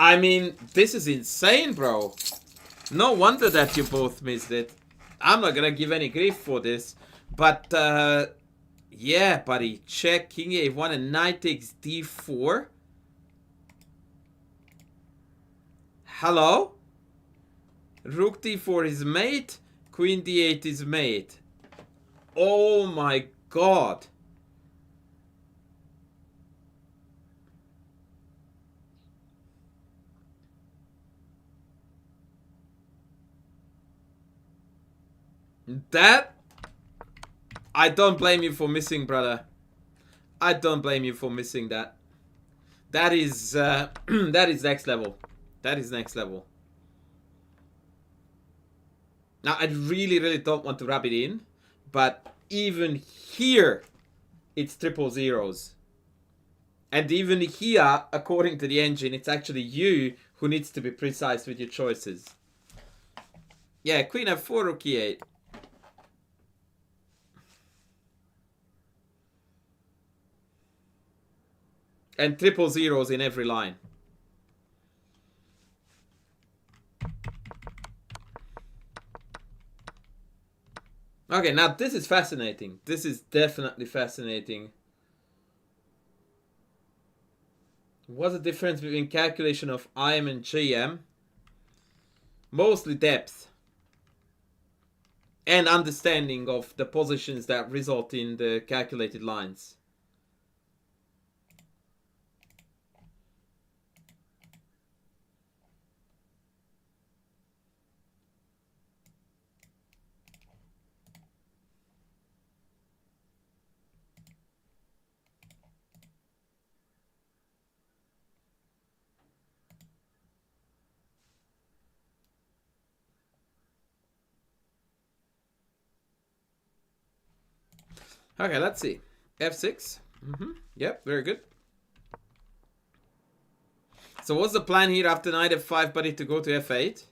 I mean, this is insane, bro. No wonder that you both missed it. I'm not gonna give any grief for this. But, yeah, buddy. Check, king a1 and knight takes d4. Hello? Rook d4 is mate. Queen d8 is mate. Oh my god. That... I don't blame you for missing, brother. I don't blame you for missing that. That is, that is next level. That is next level. Now, I really, really don't want to rub it in. But even here, it's 000s. And even here, according to the engine, it's actually you who needs to be precise with your choices. Yeah, queen f4, rook e8. And 000s in every line. Okay, now this is fascinating. This is definitely fascinating. What's the difference between calculation of IM and GM? Mostly depth. And understanding of the positions that result in the calculated lines. Okay, let's see. F6. Yep, very good. So what's the plan here after knight f5, buddy, to go to f8?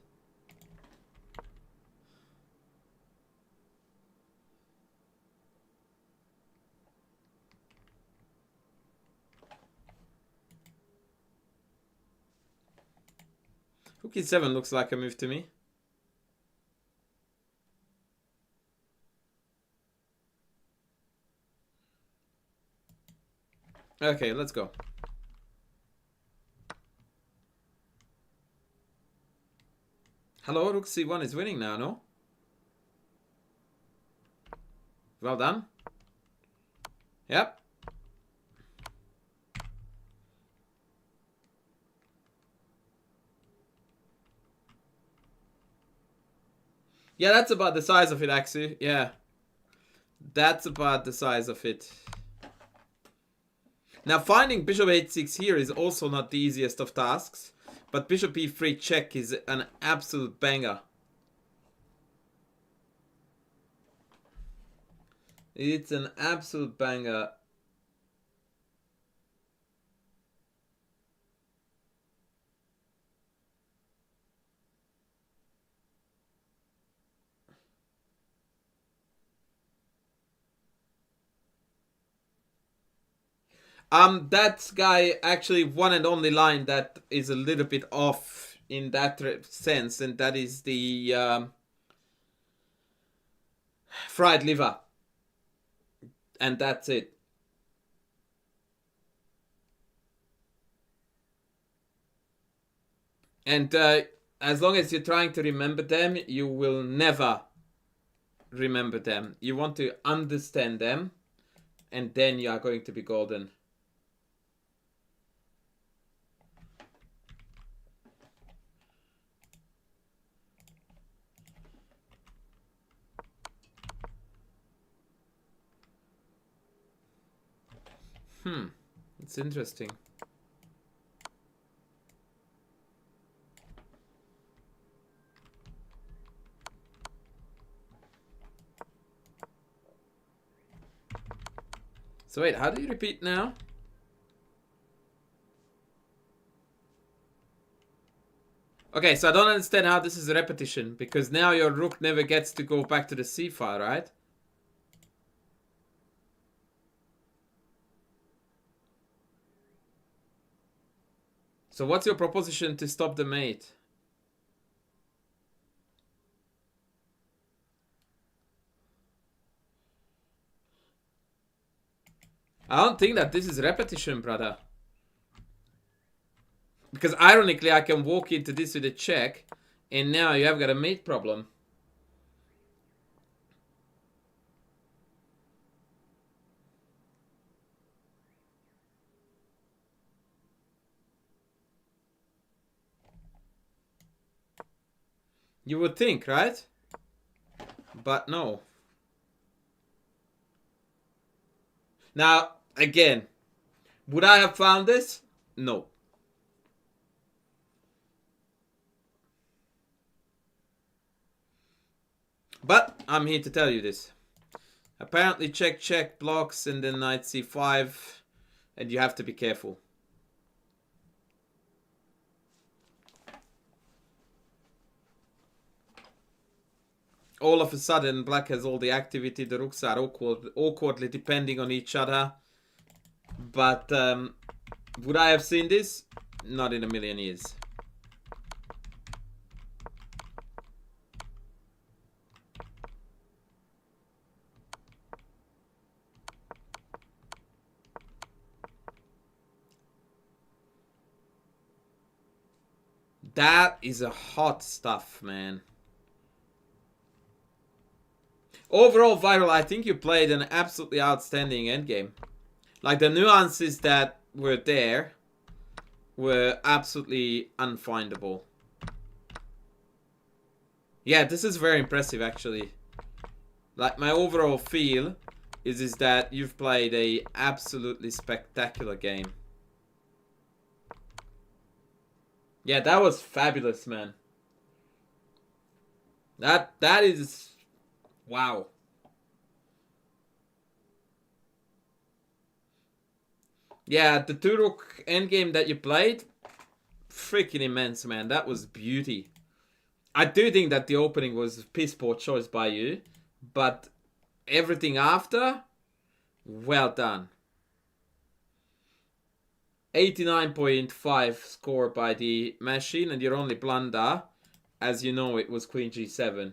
Rook e7 looks like a move to me. Okay, let's go. Hello, Rook c1 is winning now, no? Well done. Yep. Yeah, that's about the size of it, actually. Yeah. That's about the size of it. Now, finding bishop h6 here is also not the easiest of tasks. But bishop e3 check is an absolute banger. It's an absolute banger. That guy actually one and only line that is a little bit off in that sense, and that is the fried liver. And that's it. And as long as you're trying to remember them, you will never remember them. You want to understand them, and then you are going to be golden. It's interesting. So wait, how do you repeat now? Okay, so I don't understand how this is a repetition, because now your rook never gets to go back to the c file, right? So what's your proposition to stop the mate? I don't think that this is repetition, brother. Because ironically, I can walk into this with a check, and now you have got a mate problem. You would think, right? But no. Now, again, would I have found this? No. But I'm here to tell you this. Apparently check, check, blocks, and then knight c5, and you have to be careful. All of a sudden, black has all the activity. The rooks are awkwardly depending on each other. But would I have seen this? Not in a million years. That is a hot stuff, man. Overall, Viral, I think you played an absolutely outstanding endgame. Like, the nuances that were there were absolutely unfindable. Yeah, this is very impressive, actually. Like, my overall feel is that you've played a absolutely spectacular game. Yeah, that was fabulous, man. That is... Wow. Yeah, the 2-rook endgame that you played, freaking immense, man. That was beauty. I do think that the opening was a piss poor choice by you, but everything after, well done. 89.5 score by the machine, and your only blunder, as you know, it was Queen G7,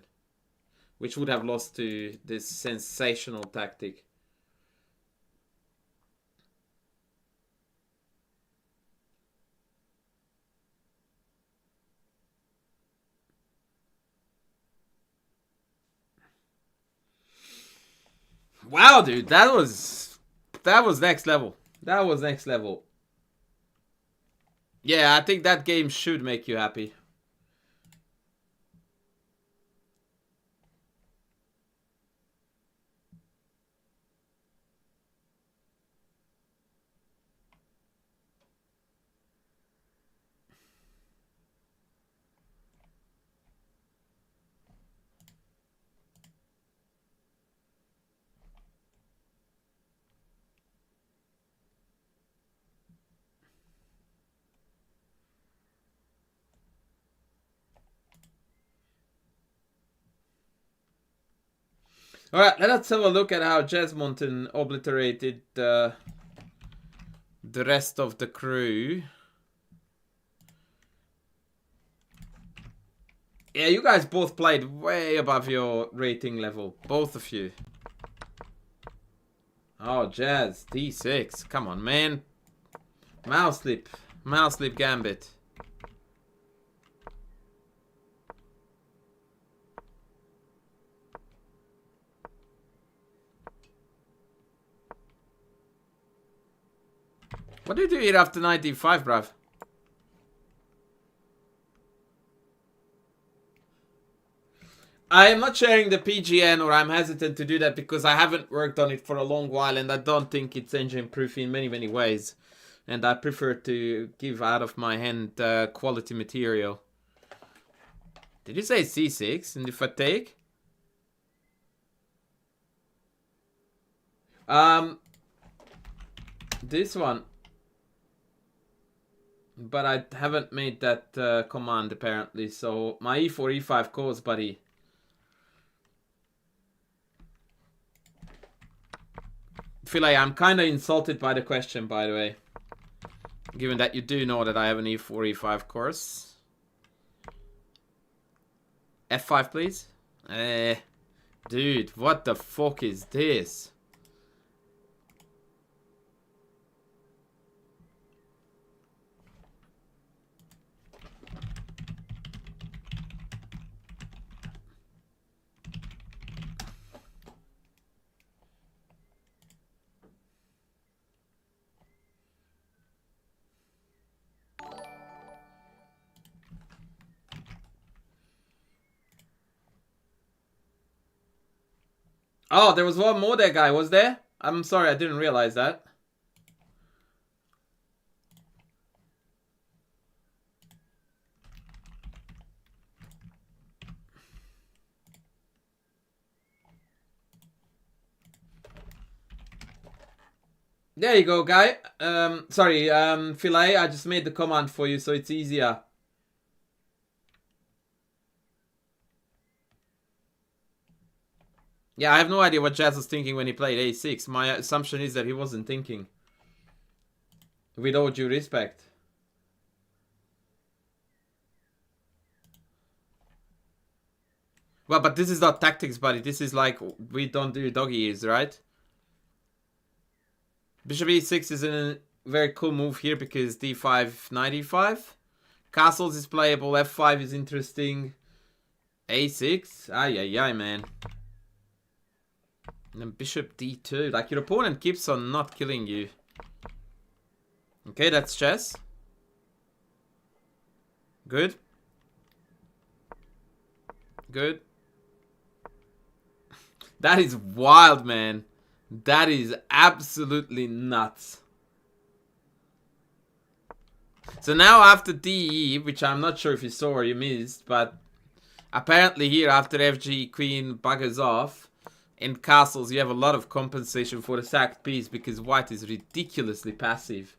which would have lost to this sensational tactic. Wow, dude, that was next level. That was next level. Yeah, I think that game should make you happy. Alright, let's have a look at how Jesmonton obliterated the rest of the crew. Yeah, you guys both played way above your rating level. Both of you. Oh, Jazz. D6. Come on, man. Mouse slip. Mouse slip gambit. What do you do here after 95, bruv? I am not sharing the PGN, or I'm hesitant to do that because I haven't worked on it for a long while and I don't think it's engine proof in many ways. And I prefer to give out of my hand quality material. Did you say C6 in the fatigue? This one. But I haven't made that command apparently, so my E4, E5 calls, buddy. Feel like I'm kind of insulted by the question, by the way. Given that you do know that I have an E4, E5 course. F5, please. Dude, what the fuck is this? Oh, there was one more there, guy, was there? I'm sorry, I didn't realize that. There you go, guy. Sorry, Philae, I just made the command for you so it's easier. Yeah, I have no idea what Jazz was thinking when he played A6. My assumption is that he wasn't thinking. With all due respect. Well, but this is not tactics, buddy. This is like, we don't do doggy ears, right? Bishop E6 is a very cool move here because D5, knight E5. Castles is playable, F5 is interesting. A6, ay, man. And then bishop D2. Like, your opponent keeps on not killing you. Okay, that's chess. Good. Good. That is wild, man. That is absolutely nuts. So now after DE, which I'm not sure if you saw or you missed, but apparently here after FG Queen buggers off, In castles, you have a lot of compensation for the sacked piece because white is ridiculously passive.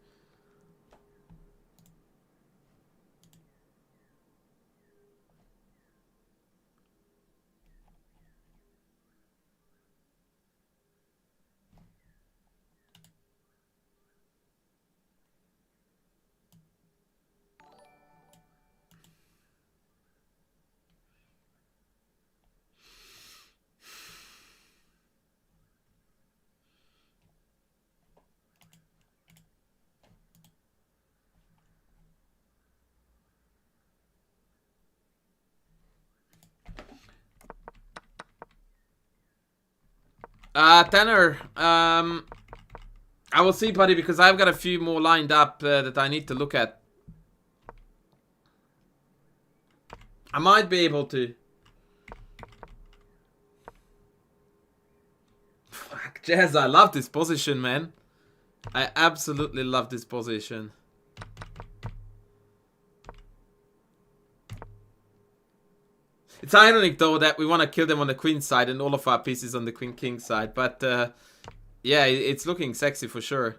Tanner, I will see, buddy, because I've got a few more lined up that I need to look at. I might be able to. Fuck, Jazz, I love this position, man. I absolutely love this position. It's ironic, though, that we want to kill them on the queen side and all of our pieces on the queen-king side. But, yeah, it's looking sexy for sure.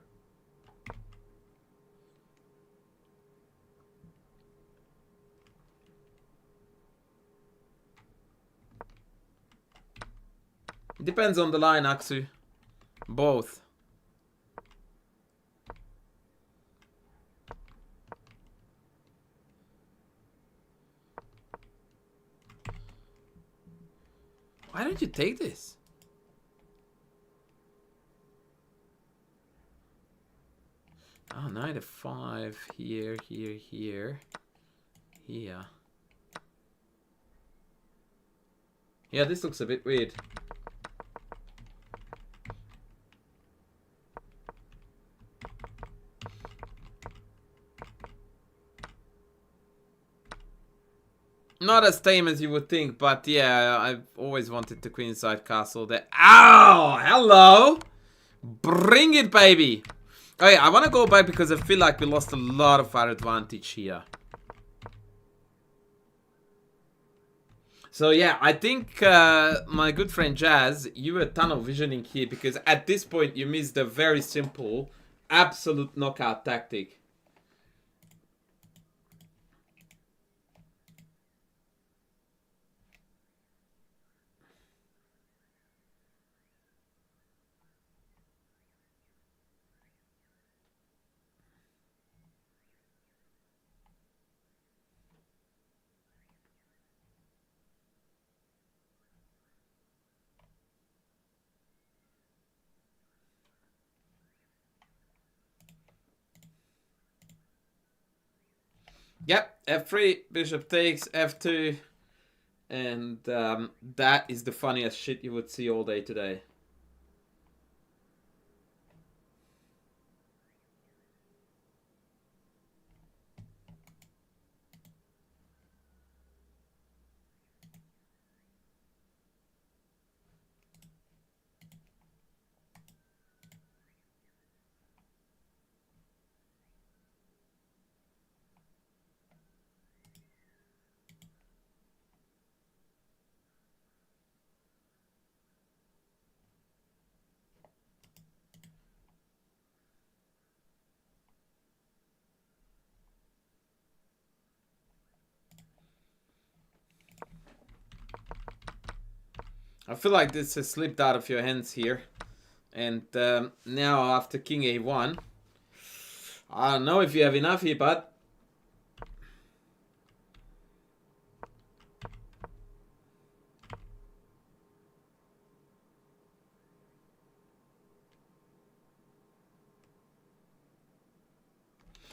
It depends on the line, Aksu. Both. Why don't you take this? Oh, knight f5 here, here, here. Here. Yeah, this looks a bit weird. Not as tame as you would think, but yeah, I've always wanted the queenside castle there. Ow! Hello! Bring it, baby! Okay, I want to go back because I feel like we lost a lot of our advantage here. So yeah, I think my good friend Jazz, you were tunnel visioning here because at this point you missed a very simple, absolute knockout tactic. Yep, f3, bishop takes, f2, and that is the funniest shit you would see all day today. I feel like this has slipped out of your hands here. And now after king a1, I don't know if you have enough here, but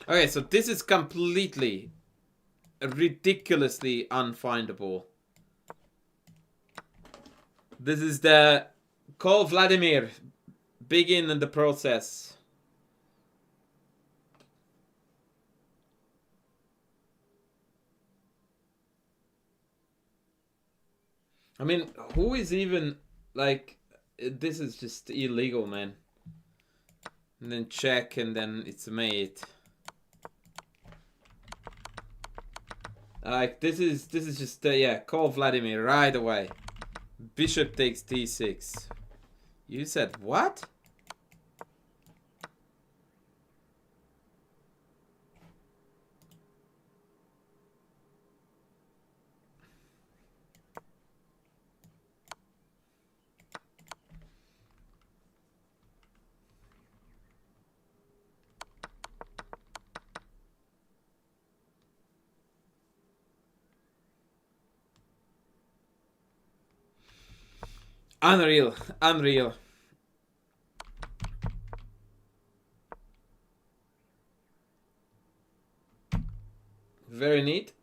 okay, so this is completely, ridiculously unfindable. This is the call Vladimir. Begin in the process. I mean, who is even like, this is just illegal, man. And then check, and then it's mate. Like this is just yeah, call Vladimir right away. Bishop takes d6. You said what? Unreal, unreal. Very neat.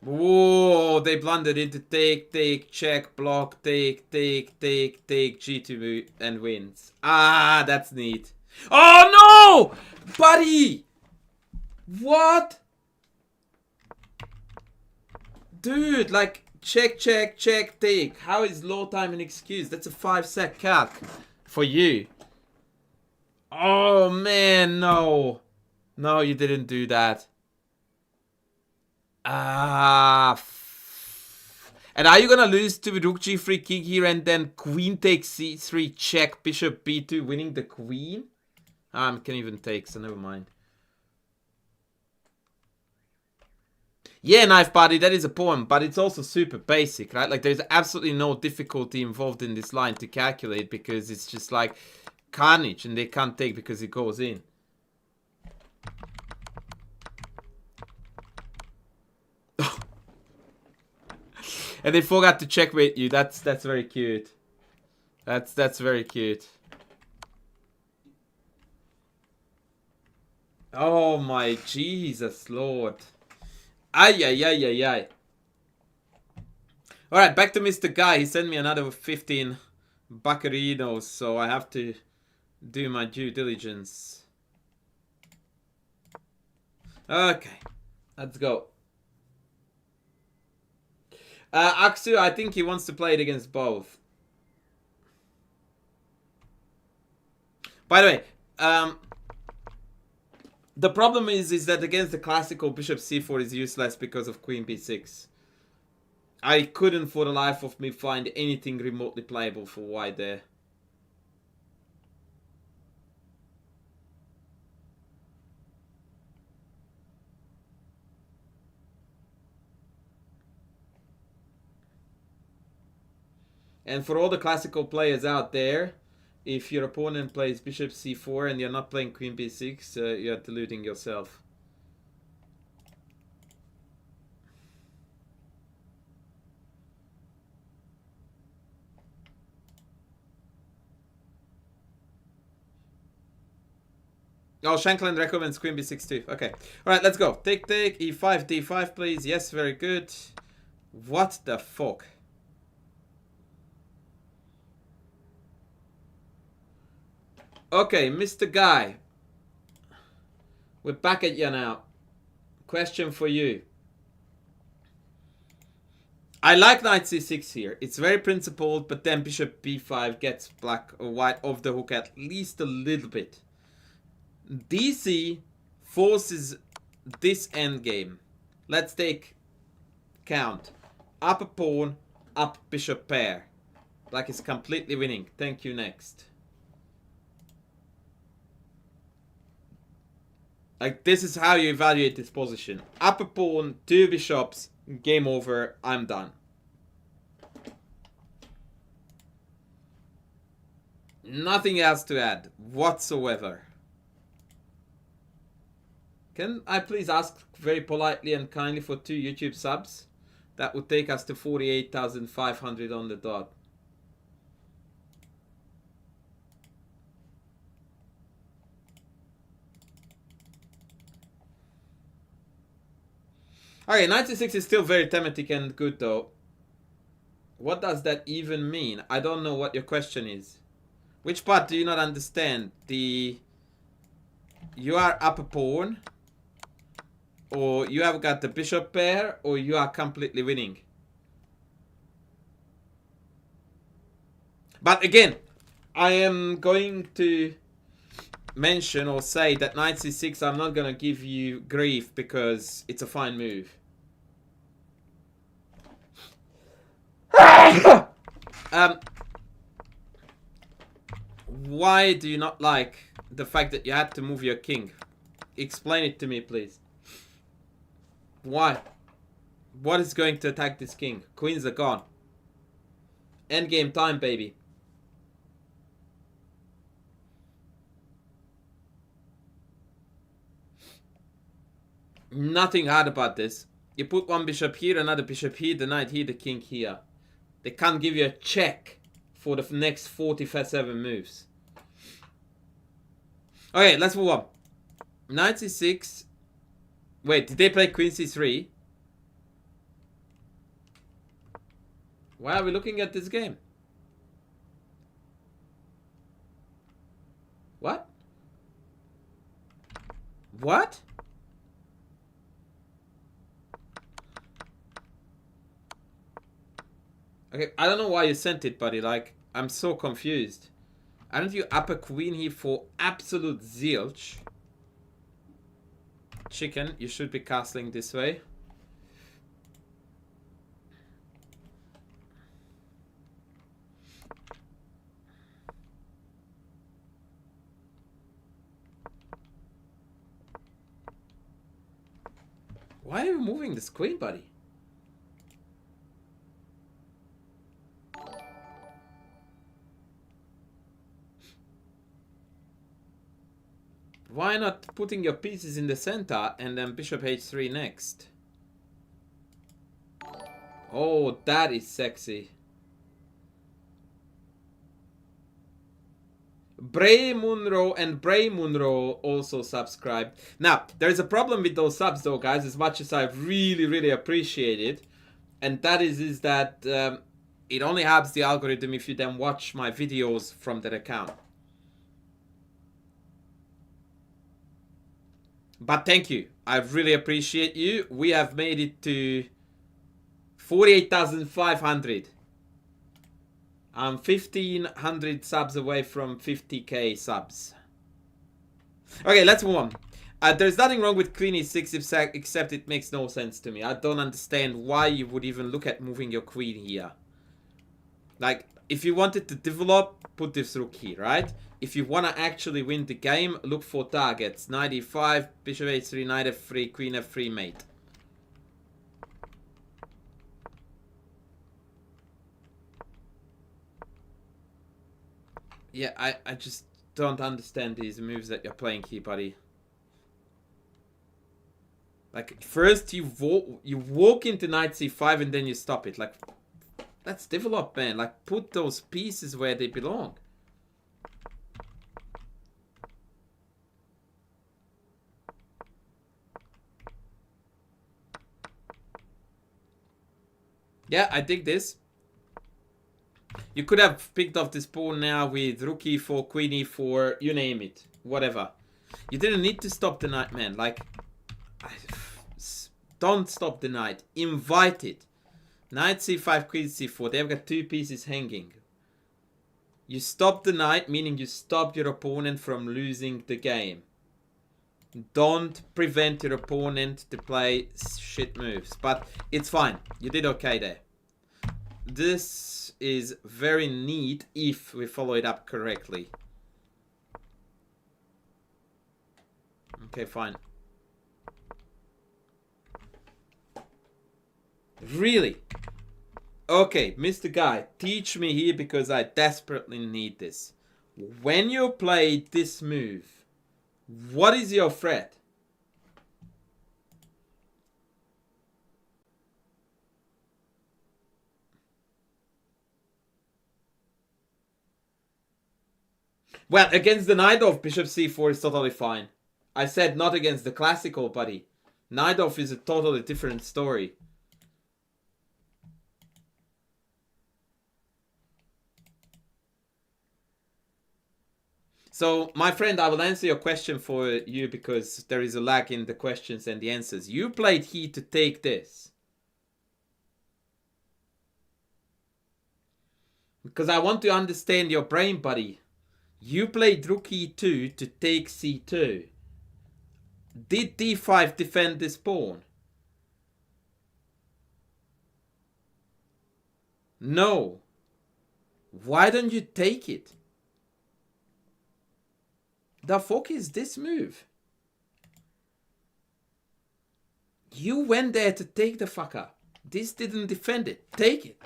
Whoa, they blundered into take, check, block, take, G2 and wins. Ah, that's neat. Oh no! Buddy! What? Dude, like, check, take. How is low time an excuse? That's a 5-sec calc for you. Oh man, no. No, you didn't do that. Ah. And are you gonna lose to rook g3 king here and then queen takes c3 check bishop b2 winning the queen? I can even take, so never mind. Yeah, knife buddy, that is a poem, but it's also super basic, right? Like there's absolutely no difficulty involved in this line to calculate because it's just like carnage and they can't take because it goes in. And they forgot to checkmate you. That's very cute. That's very cute. Oh my Jesus Lord. Ay ay ay ay ay. Alright, back to Mr. Guy. He sent me another 15 buccarinos, so I have to do my due diligence. Okay, let's go. Aksu, I think he wants to play it against both. By the way, the problem is that against the classical bishop c4 is useless because of queen b6. I couldn't for the life of me find anything remotely playable for white there. And for all the classical players out there, if your opponent plays bishop c4 and you're not playing queen b6, you're deluding yourself. Oh, Shankland recommends queen b6 too. Okay. Alright, let's go. Take, e5, d5 please. Yes, very good. What the fuck? Okay, Mr. Guy. We're back at you now. Question for you. I like knight c6 here. It's very principled, but then bishop b5 gets black or white off the hook at least a little bit. DC forces this endgame. Let's take count. Up a pawn, up bishop pair. Black is completely winning. Thank you, next. Like, this is how you evaluate this position. Up a pawn, 2 bishops, game over, I'm done. Nothing else to add whatsoever. Can I please ask very politely and kindly for 2 YouTube subs? That would take us to 48,500 on the dot. Okay, 96 is still very thematic and good though. What does that even mean? I don't know what your question is. Which part do you not understand? You are up a pawn, or you have got the bishop pair, or you are completely winning. But again, I am going to mention or say that knight c6, I'm not gonna give you grief because it's a fine move. Why do you not like the fact that you had to move your king? Explain it to me, please. Why? What is going to attack this king? Queens are gone. Endgame time, baby. Nothing hard about this. You put one bishop here, another bishop here, the knight here, the king here. They can't give you a check for the next 47 moves. Okay, let's move on. Knight c6. Wait, did they play queen c3? Why are we looking at this game? What? What? Okay, I don't know why you sent it, buddy. Like, I'm so confused. Aren't you up a queen here for absolute zilch? Chicken, you should be castling this way. Why are you moving this queen, buddy? Why not putting your pieces in the center and then bishop h3 next? Oh, that is sexy. Bray Munro and Bray Munro also subscribed. Now, there's a problem with those subs though, guys, as much as I really appreciate it. And that is that it only helps the algorithm if you then watch my videos from that account. But thank you. I really appreciate you. We have made it to 48,500. I'm 1,500 subs away from 50k subs. Okay, let's move on. There's nothing wrong with queen e6 except it makes no sense to me. I don't understand why you would even look at moving your queen here. Like, if you wanted to develop, put this rook here, right? If you want to actually win the game, look for targets. Knight e5, bishop h3, knight f3, queen f3, mate. Yeah, I just don't understand these moves that you're playing here, buddy. Like, first you walk into knight c5 and then you stop it. Like, let's develop, man. Like, put those pieces where they belong. Yeah, I dig this. You could have picked off this pawn now with rook e4, queen e4, you name it. Whatever. You didn't need to stop the knight, man. Like, don't stop the knight. Invite it. Knight c5, queen c4. They've got two pieces hanging. You stop the knight, meaning you stop your opponent from losing the game. Don't prevent your opponent to play shit moves. But it's fine. You did okay there. This is very neat if we follow it up correctly. Okay, fine. Really? Okay, Mr. Guy, teach me here because I desperately need this. When you play this move, what is your threat? Well, against the Najdorf, bishop c4 is totally fine. I said not against the classical, buddy. Najdorf is a totally different story. So, my friend, I will answer your question for you because there is a lag in the questions and the answers. You played here to take this. Because I want to understand your brain, buddy. You played rook e2 to take c2. Did d5 defend this pawn? No. Why don't you take it? The fuck is this move? You went there to take the fucker. This didn't defend it. Take it.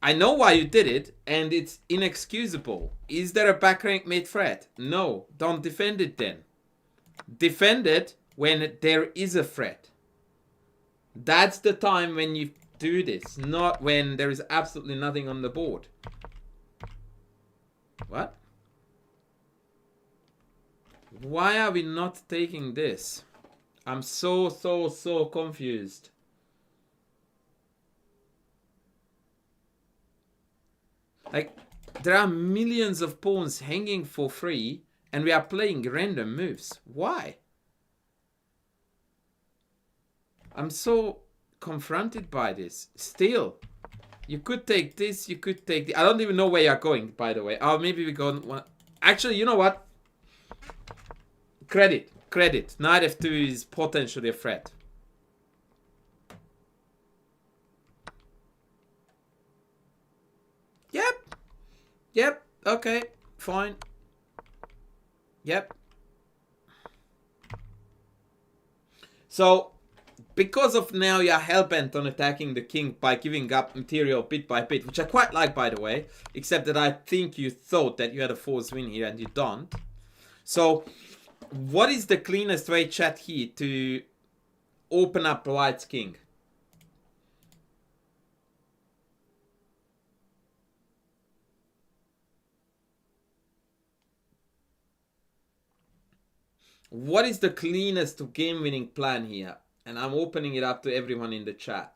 I know why you did it, and it's inexcusable. Is there a back rank mate threat? No. Don't defend it then. Defend it when there is a threat. That's the time when you do this, not when there is absolutely nothing on the board. What? Why are we not taking this? I'm so confused. Like, there are millions of pawns hanging for free, and we are playing random moves. Why? I'm so confronted by this. Still, you could take this, you could take the... I don't even know where you're going, by the way. Oh, maybe we go... Actually, you know what? Credit. Knight f2 is potentially a threat. Yep. Okay. Fine. Yep. So, because of now you're hellbent on attacking the king by giving up material bit by bit, which I quite like, by the way, except that I think you thought that you had a forced win here and you don't. So, what is the cleanest way, chat, here to open up White's king? What is the cleanest game-winning plan here? And I'm opening it up to everyone in the chat.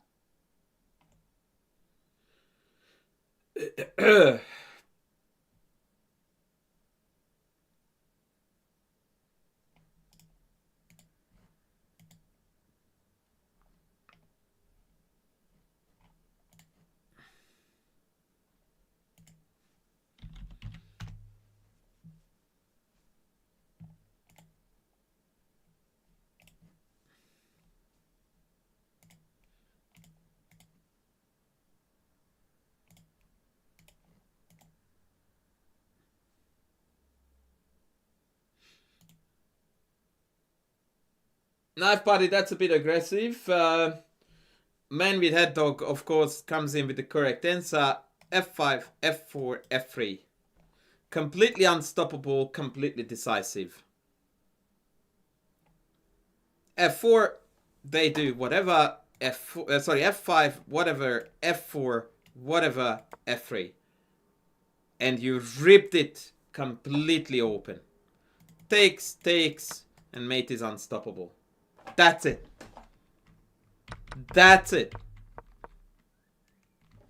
Knife party, that's a bit aggressive. Man with head dog, of course, comes in with the correct answer. F5, F4, F3. Completely unstoppable, completely decisive. F4, they do whatever. F5, whatever. F4, whatever. F3. And you ripped it completely open. Takes, and mate is unstoppable. That's it. That's it.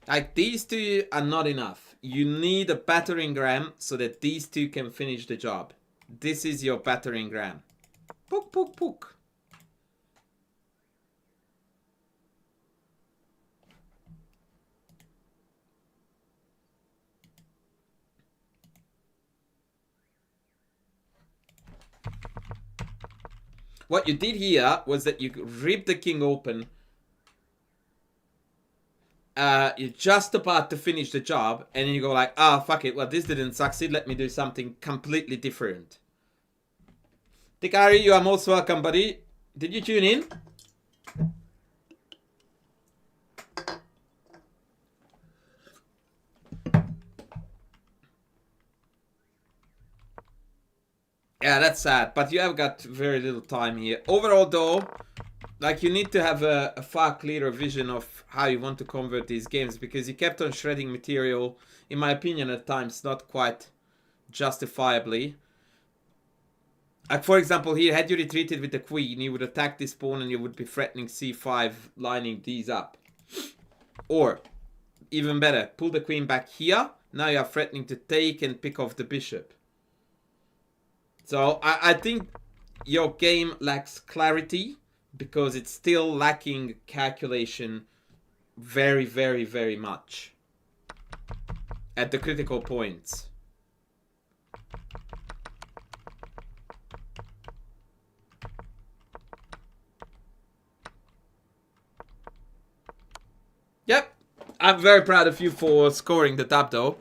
Like, these two are not enough. You need a battering ram so that these two can finish the job. This is your battering ram. Pook, pook, pook. What you did here was that you ripped the king open. You're just about to finish the job, and then you go like, ah, fuck it, well, this didn't succeed, let me do something completely different. Tikari, you are most welcome, buddy. Did you tune in? Yeah, that's sad, but you have got very little time here. Overall, though, like, you need to have a far clearer vision of how you want to convert these games, because you kept on shredding material, in my opinion, at times, not quite justifiably. Like, for example, here, had you retreated with the queen, you would attack this pawn and you would be threatening c5, lining these up. Or, even better, pull the queen back here. Now you are threatening to take and pick off the bishop. So, I think your game lacks clarity, because it's still lacking calculation very, very, very much. at the critical points. Yep, I'm very proud of you for scoring the tap though,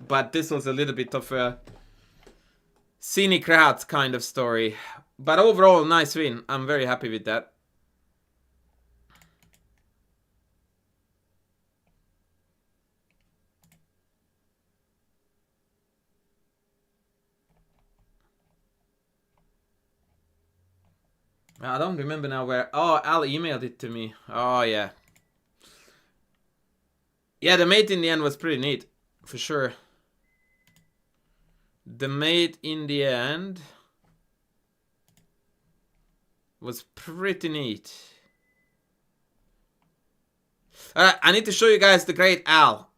but this was a little bit of a scenic route kind of story. But overall, nice win. I'm very happy with that. I don't remember now where... Oh, Al emailed it to me. Oh, yeah. Yeah, the mate in the end was pretty neat. For sure. The mate in the end was pretty neat. Alright, I need to show you guys the Great Al.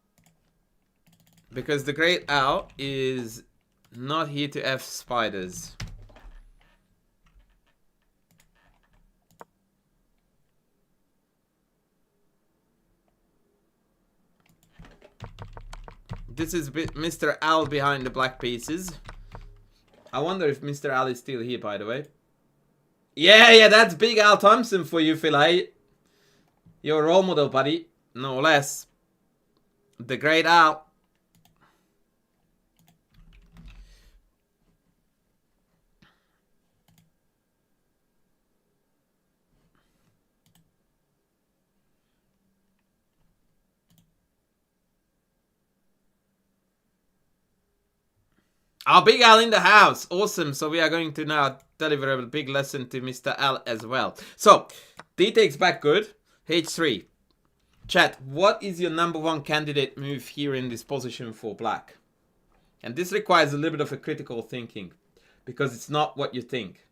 Because the Great Al is not here to F spiders. This is Mr. Al behind the black pieces. I wonder if Mr. Al is still here, by the way. Yeah, that's Big Al Thompson for you, Phil. Your role model, buddy. No less. The Great Al. Our Big Al in the house. Awesome. So we are going to now deliver a big lesson to Mr. Al as well. So, D takes back good. H3. Chat, what is your #1 candidate move here in this position for black? And this requires a little bit of a critical thinking. Because it's not what you think.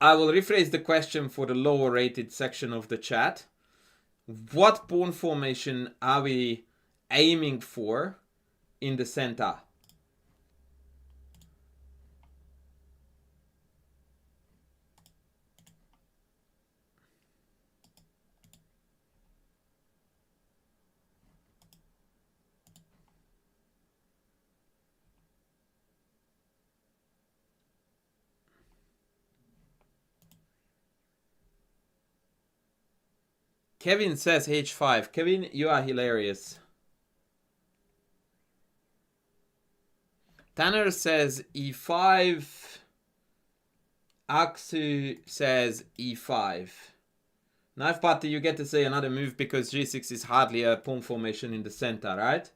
I will rephrase the question for the lower rated section of the chat. What pawn formation are we aiming for in the center? Kevin says H5. Kevin, you are hilarious. Tanner says E5. Aksu says E5. Knife Party, you get to say another move because G6 is hardly a pawn formation in the center, right?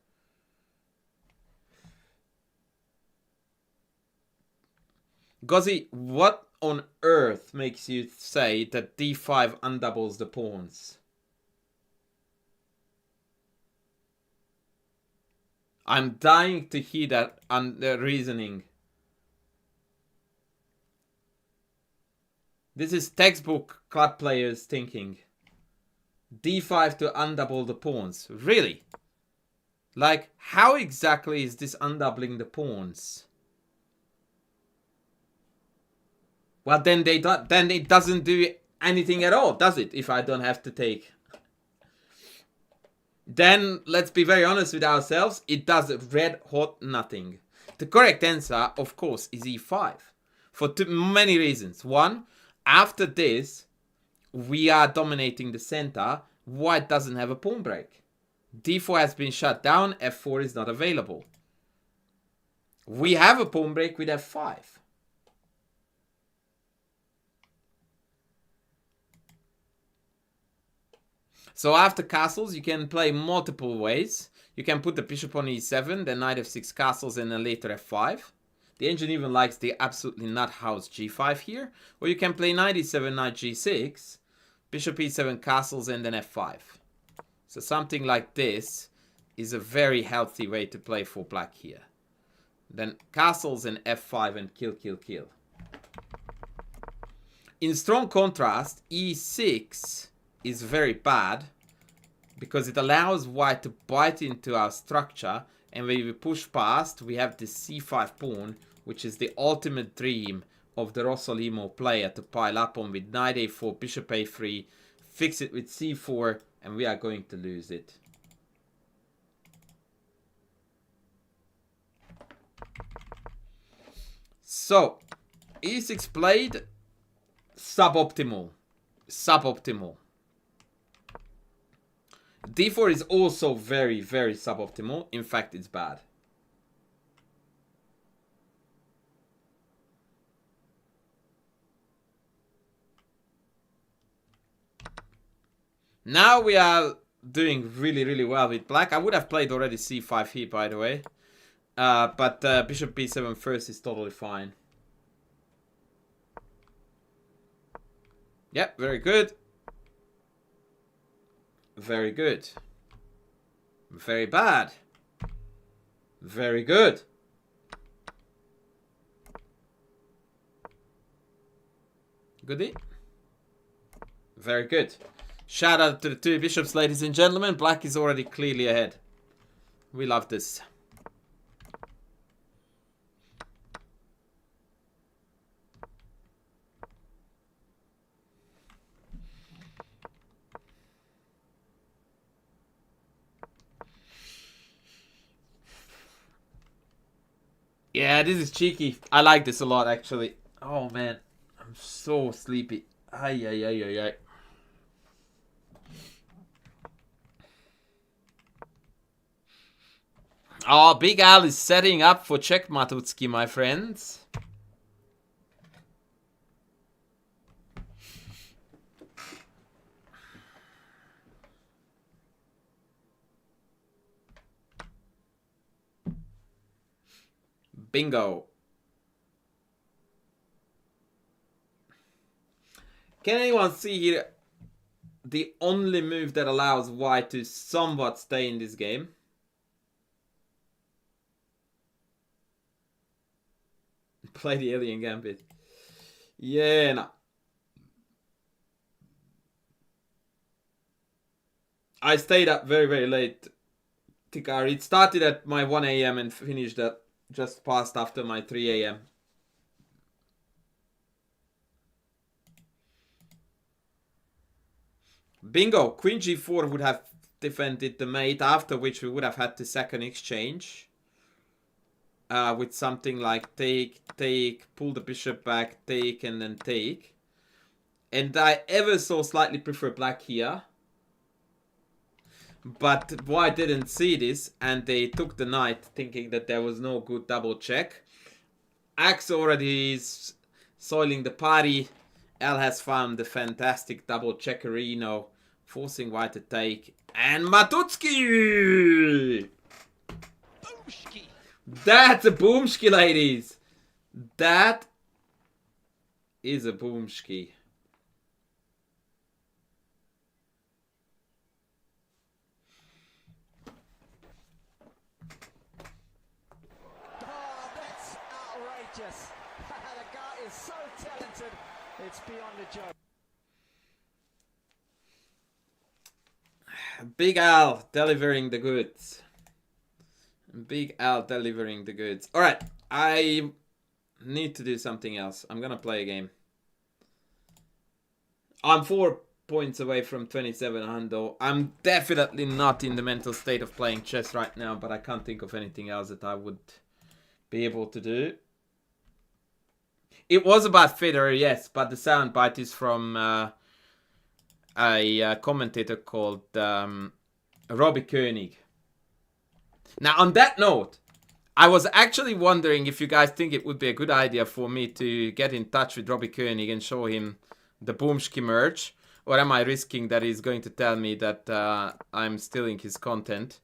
Gozzy, what on earth makes you say that D5 undoubles the pawns? I'm dying to hear that reasoning. This is textbook club players thinking. D5 to undouble the pawns. Really? Like, how exactly is this undoubling the pawns? Well, then it doesn't do anything at all, does it? If I don't have to take. Then, let's be very honest with ourselves. It does red hot nothing. The correct answer, of course, is E5. For many reasons. One, after this, we are dominating the center. White doesn't have a pawn break. D4 has been shut down. F4 is not available. We have a pawn break with F5. So after castles, you can play multiple ways. You can put the bishop on E7, then knight F6 castles, and then later F5. The engine even likes the absolutely nut house G5 here. Or you can play knight E7, knight G6, bishop E7 castles, and then F5. So something like this is a very healthy way to play for black here. Then castles and F5 and kill, kill, kill. In strong contrast, E6 is very bad because it allows white to bite into our structure, and when we push past we have this C5 pawn, which is the ultimate dream of the Rossolimo player to pile up on with knight a4, bishop a3, fix it with c4, and we are going to lose it. So, e6 played, suboptimal. Suboptimal. d4 is also very, very suboptimal. In fact, it's bad. Now we are doing really, really well with black. I would have played already c5 here, by the way. But bishop b7 first is totally fine. Yep, very good. Very good. Very bad. Very good. Goodie. Very good. Shout out to the two bishops, ladies and gentlemen. Black is already clearly ahead. We love this. Yeah, this is cheeky. I like this a lot, actually. Oh, man. I'm so sleepy. Ay, ay, ay, ay, ay. Oh, Big Al is setting up for check Matutski, my friends. Bingo. Can anyone see here the only move that allows white to somewhat stay in this game? Play the alien gambit. Yeah, no. I stayed up very, very late, Tikari. It started at my 1 a.m. and finished at just past after my 3 a.m. Bingo. Queen g4 would have defended the mate, after which we would have had the second exchange. With something like take, take, pull the bishop back, take, and then take. And I ever so slightly prefer black here. But white didn't see this, and they took the knight, thinking that there was no good double check. Axe already is soiling the party. L has found the fantastic double checkerino, forcing white to take. And Matutski! That's a boomski, ladies. That is a boomski. Oh, that's outrageous. The guy is so talented. It's beyond a joke. Big Al delivering the goods. Big Al delivering the goods. Alright, I need to do something else. I'm gonna play a game. I'm 4 points away from 2700. I'm definitely not in the mental state of playing chess right now, but I can't think of anything else that I would be able to do. It was about Federer, yes, but the soundbite is from a commentator called Robbie Koenig. Now, on that note, I was actually wondering if you guys think it would be a good idea for me to get in touch with Robbie Koenig and show him the Boomski merge, or am I risking that he's going to tell me that I'm stealing his content?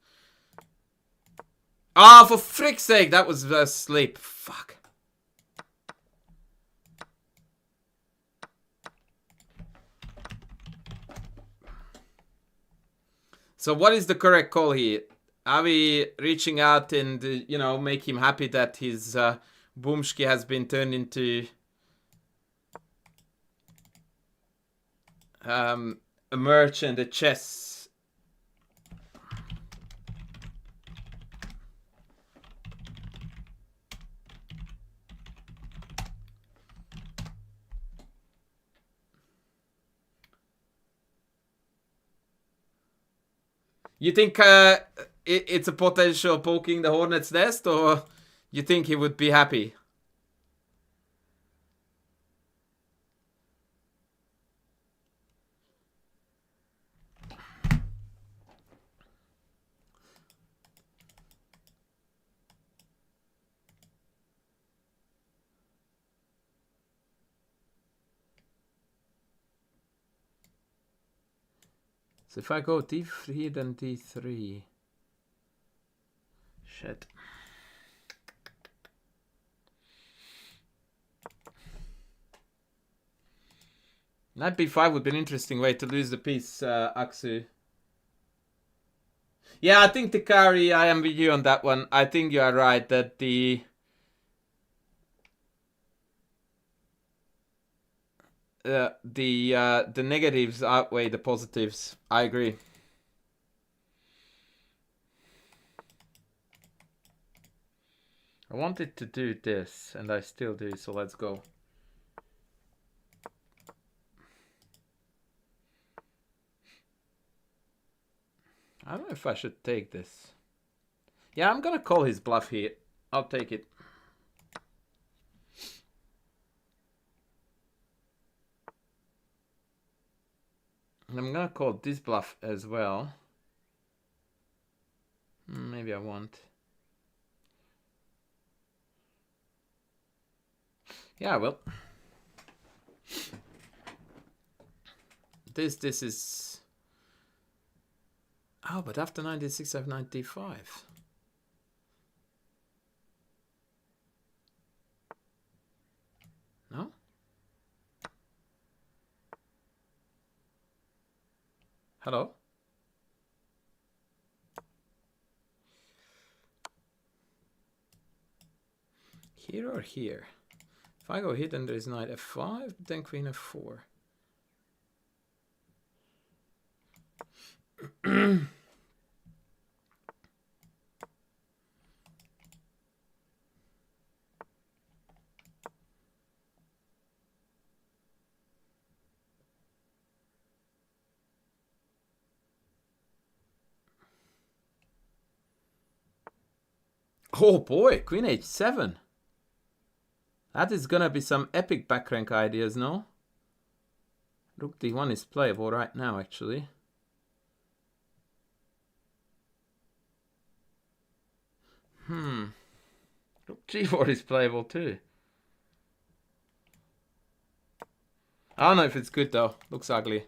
Ah, for frick's sake, that was asleep. Fuck. So what is the correct call here? Are we reaching out and, you know, make him happy that his Boomski has been turned into a merch and a chess? You think it's a potential poking the hornet's nest, or you think he would be happy? So if I go d3, then d3. Shit. Knight b5 would be an interesting way to lose the piece, Aksu. Yeah, I think the carry, I am with you on that one. I think you are right that the negatives outweigh the positives. I agree. I wanted to do this, and I still do, so let's go. I don't know if I should take this. Yeah, I'm gonna call his bluff here. I'll take it. And I'm gonna call this bluff as well. Maybe I won't. Yeah, I will. This is... Oh, but after 96 I have 95. No? Hello? Here or here? If I go here, then there is knight f5, then queen f4. Oh boy, queen h7. That is gonna be some epic backrank ideas, no? Rook d1 is playable right now, actually. Rook g4 is playable too. I don't know if it's good though. Looks ugly.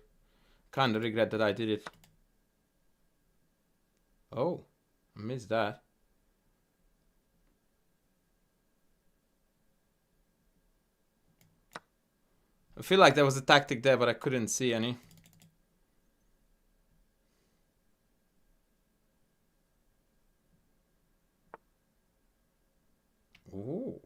Kinda regret that I did it. Oh, I missed that. I feel like there was a tactic there, but I couldn't see any. Ooh.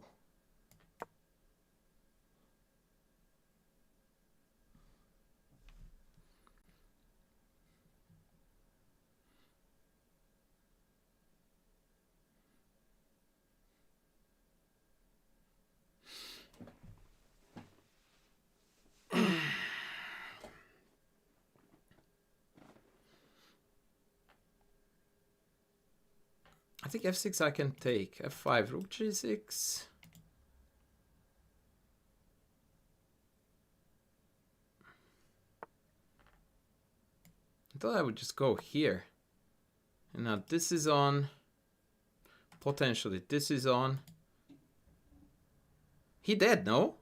I think f6 I can take. f5, rook g6. I thought I would just go here. And now this is on. Potentially this is on. He dead, no?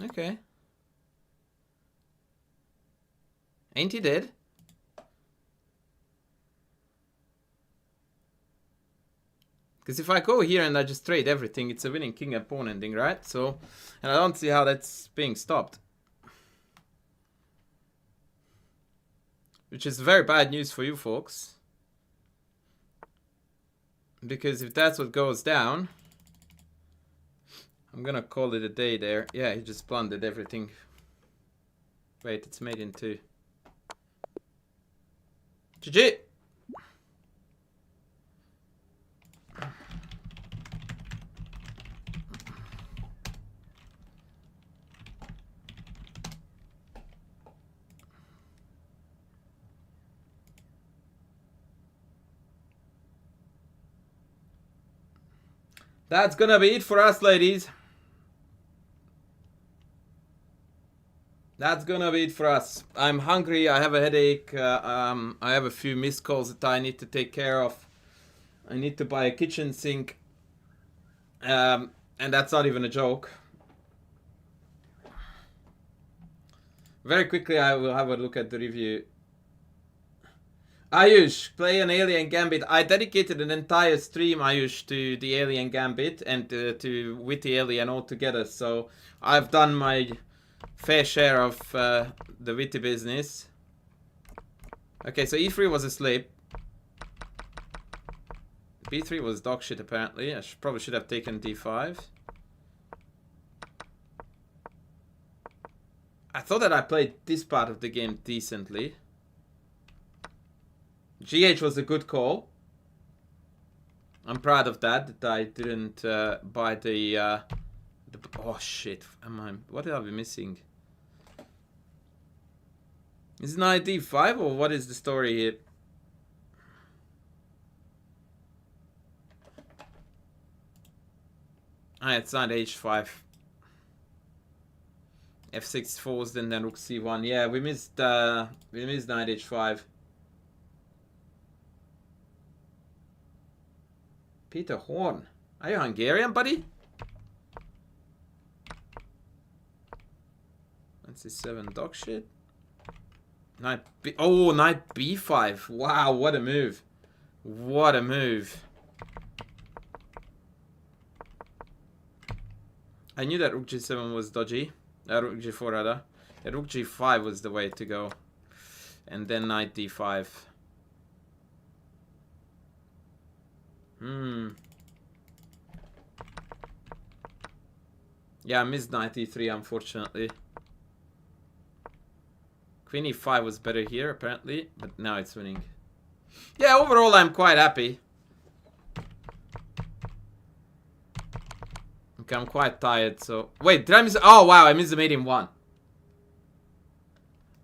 Okay. Ain't he dead? Because if I go here and I just trade everything, it's a winning king and pawn ending, right? So, and I don't see how that's being stopped. Which is very bad news for you folks. Because if that's what goes down, I'm gonna call it a day there. Yeah, he just blundered everything. Wait, it's made in two. GG! That's gonna be it for us, ladies. That's gonna be it for us. I'm hungry. I have a headache. I have a few missed calls that I need to take care of. I need to buy a kitchen sink. And that's not even a joke. Very quickly, I will have a look at the review. Ayush, play an Alien Gambit. I dedicated an entire stream, Ayush, to the Alien Gambit and to Witty Alien altogether. So I've done my fair share of the Witty business. Okay, so E3 was asleep. B3 was dog shit apparently. I probably should have taken D5. I thought that I played this part of the game decently. GH was a good call. I'm proud of that I didn't buy the oh shit. What are we missing? Is it knight D5 or what is the story here? Ah, it's knight H5. F6 falls, then rook C1. Yeah, we missed knight H5. Peter Horn. Are you Hungarian, buddy? That's C7 dog shit. Knight B. Oh, knight B5. Wow, what a move. What a move. I knew that rook G7 was dodgy. Rook G4 rather. Yeah, rook G5 was the way to go. And then knight D5. Yeah, I missed knight E3 unfortunately. Queen E5 was better here apparently, but now it's winning. Yeah, overall I'm quite happy. Okay, I'm quite tired, so... Wait, did I miss... Oh, wow, I missed the mate in 1.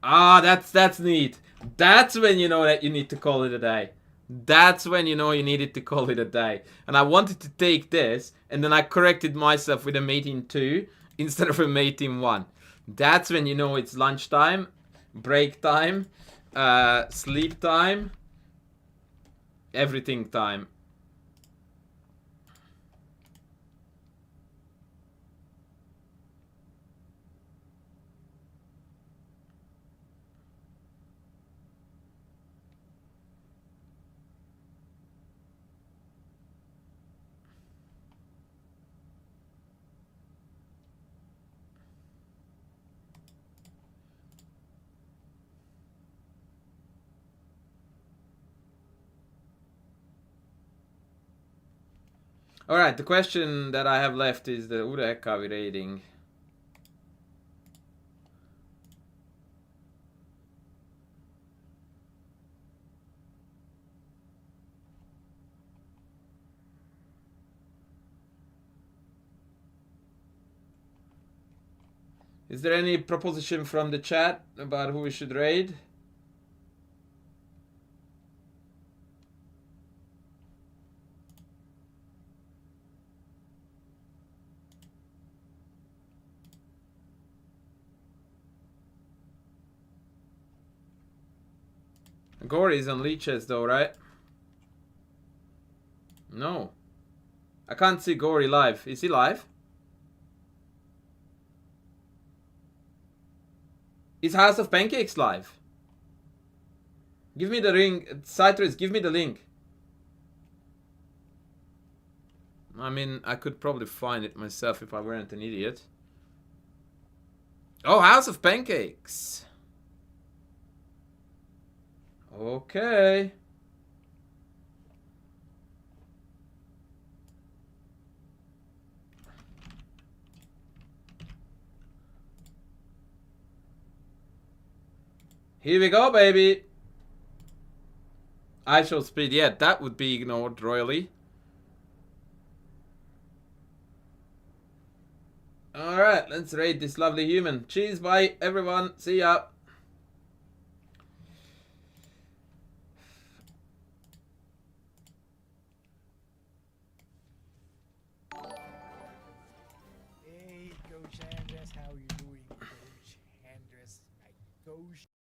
Ah, that's neat. That's when you know that you need to call it a day. That's when you know you needed to call it a day. And I wanted to take this, and then I corrected myself with a mate in 2 instead of a mate in 1. That's when you know it's lunchtime, break time, sleep time, everything time. Alright, the question that I have left is who the heck are we raiding? Is there any proposition from the chat about who we should raid? Gory is on leeches though, right? No. I can't see Gory live. Is he live? Is House of Pancakes live? Give me the ring. Citrus, give me the link. I mean, I could probably find it myself if I weren't an idiot. Oh, House of Pancakes. Okay. Here we go, baby. I shall speed. Yeah, that would be ignored royally. Alright, let's raid this lovely human. Cheers, bye, everyone. See ya. Coach Andras, how you doing, Coach Andras? My coach.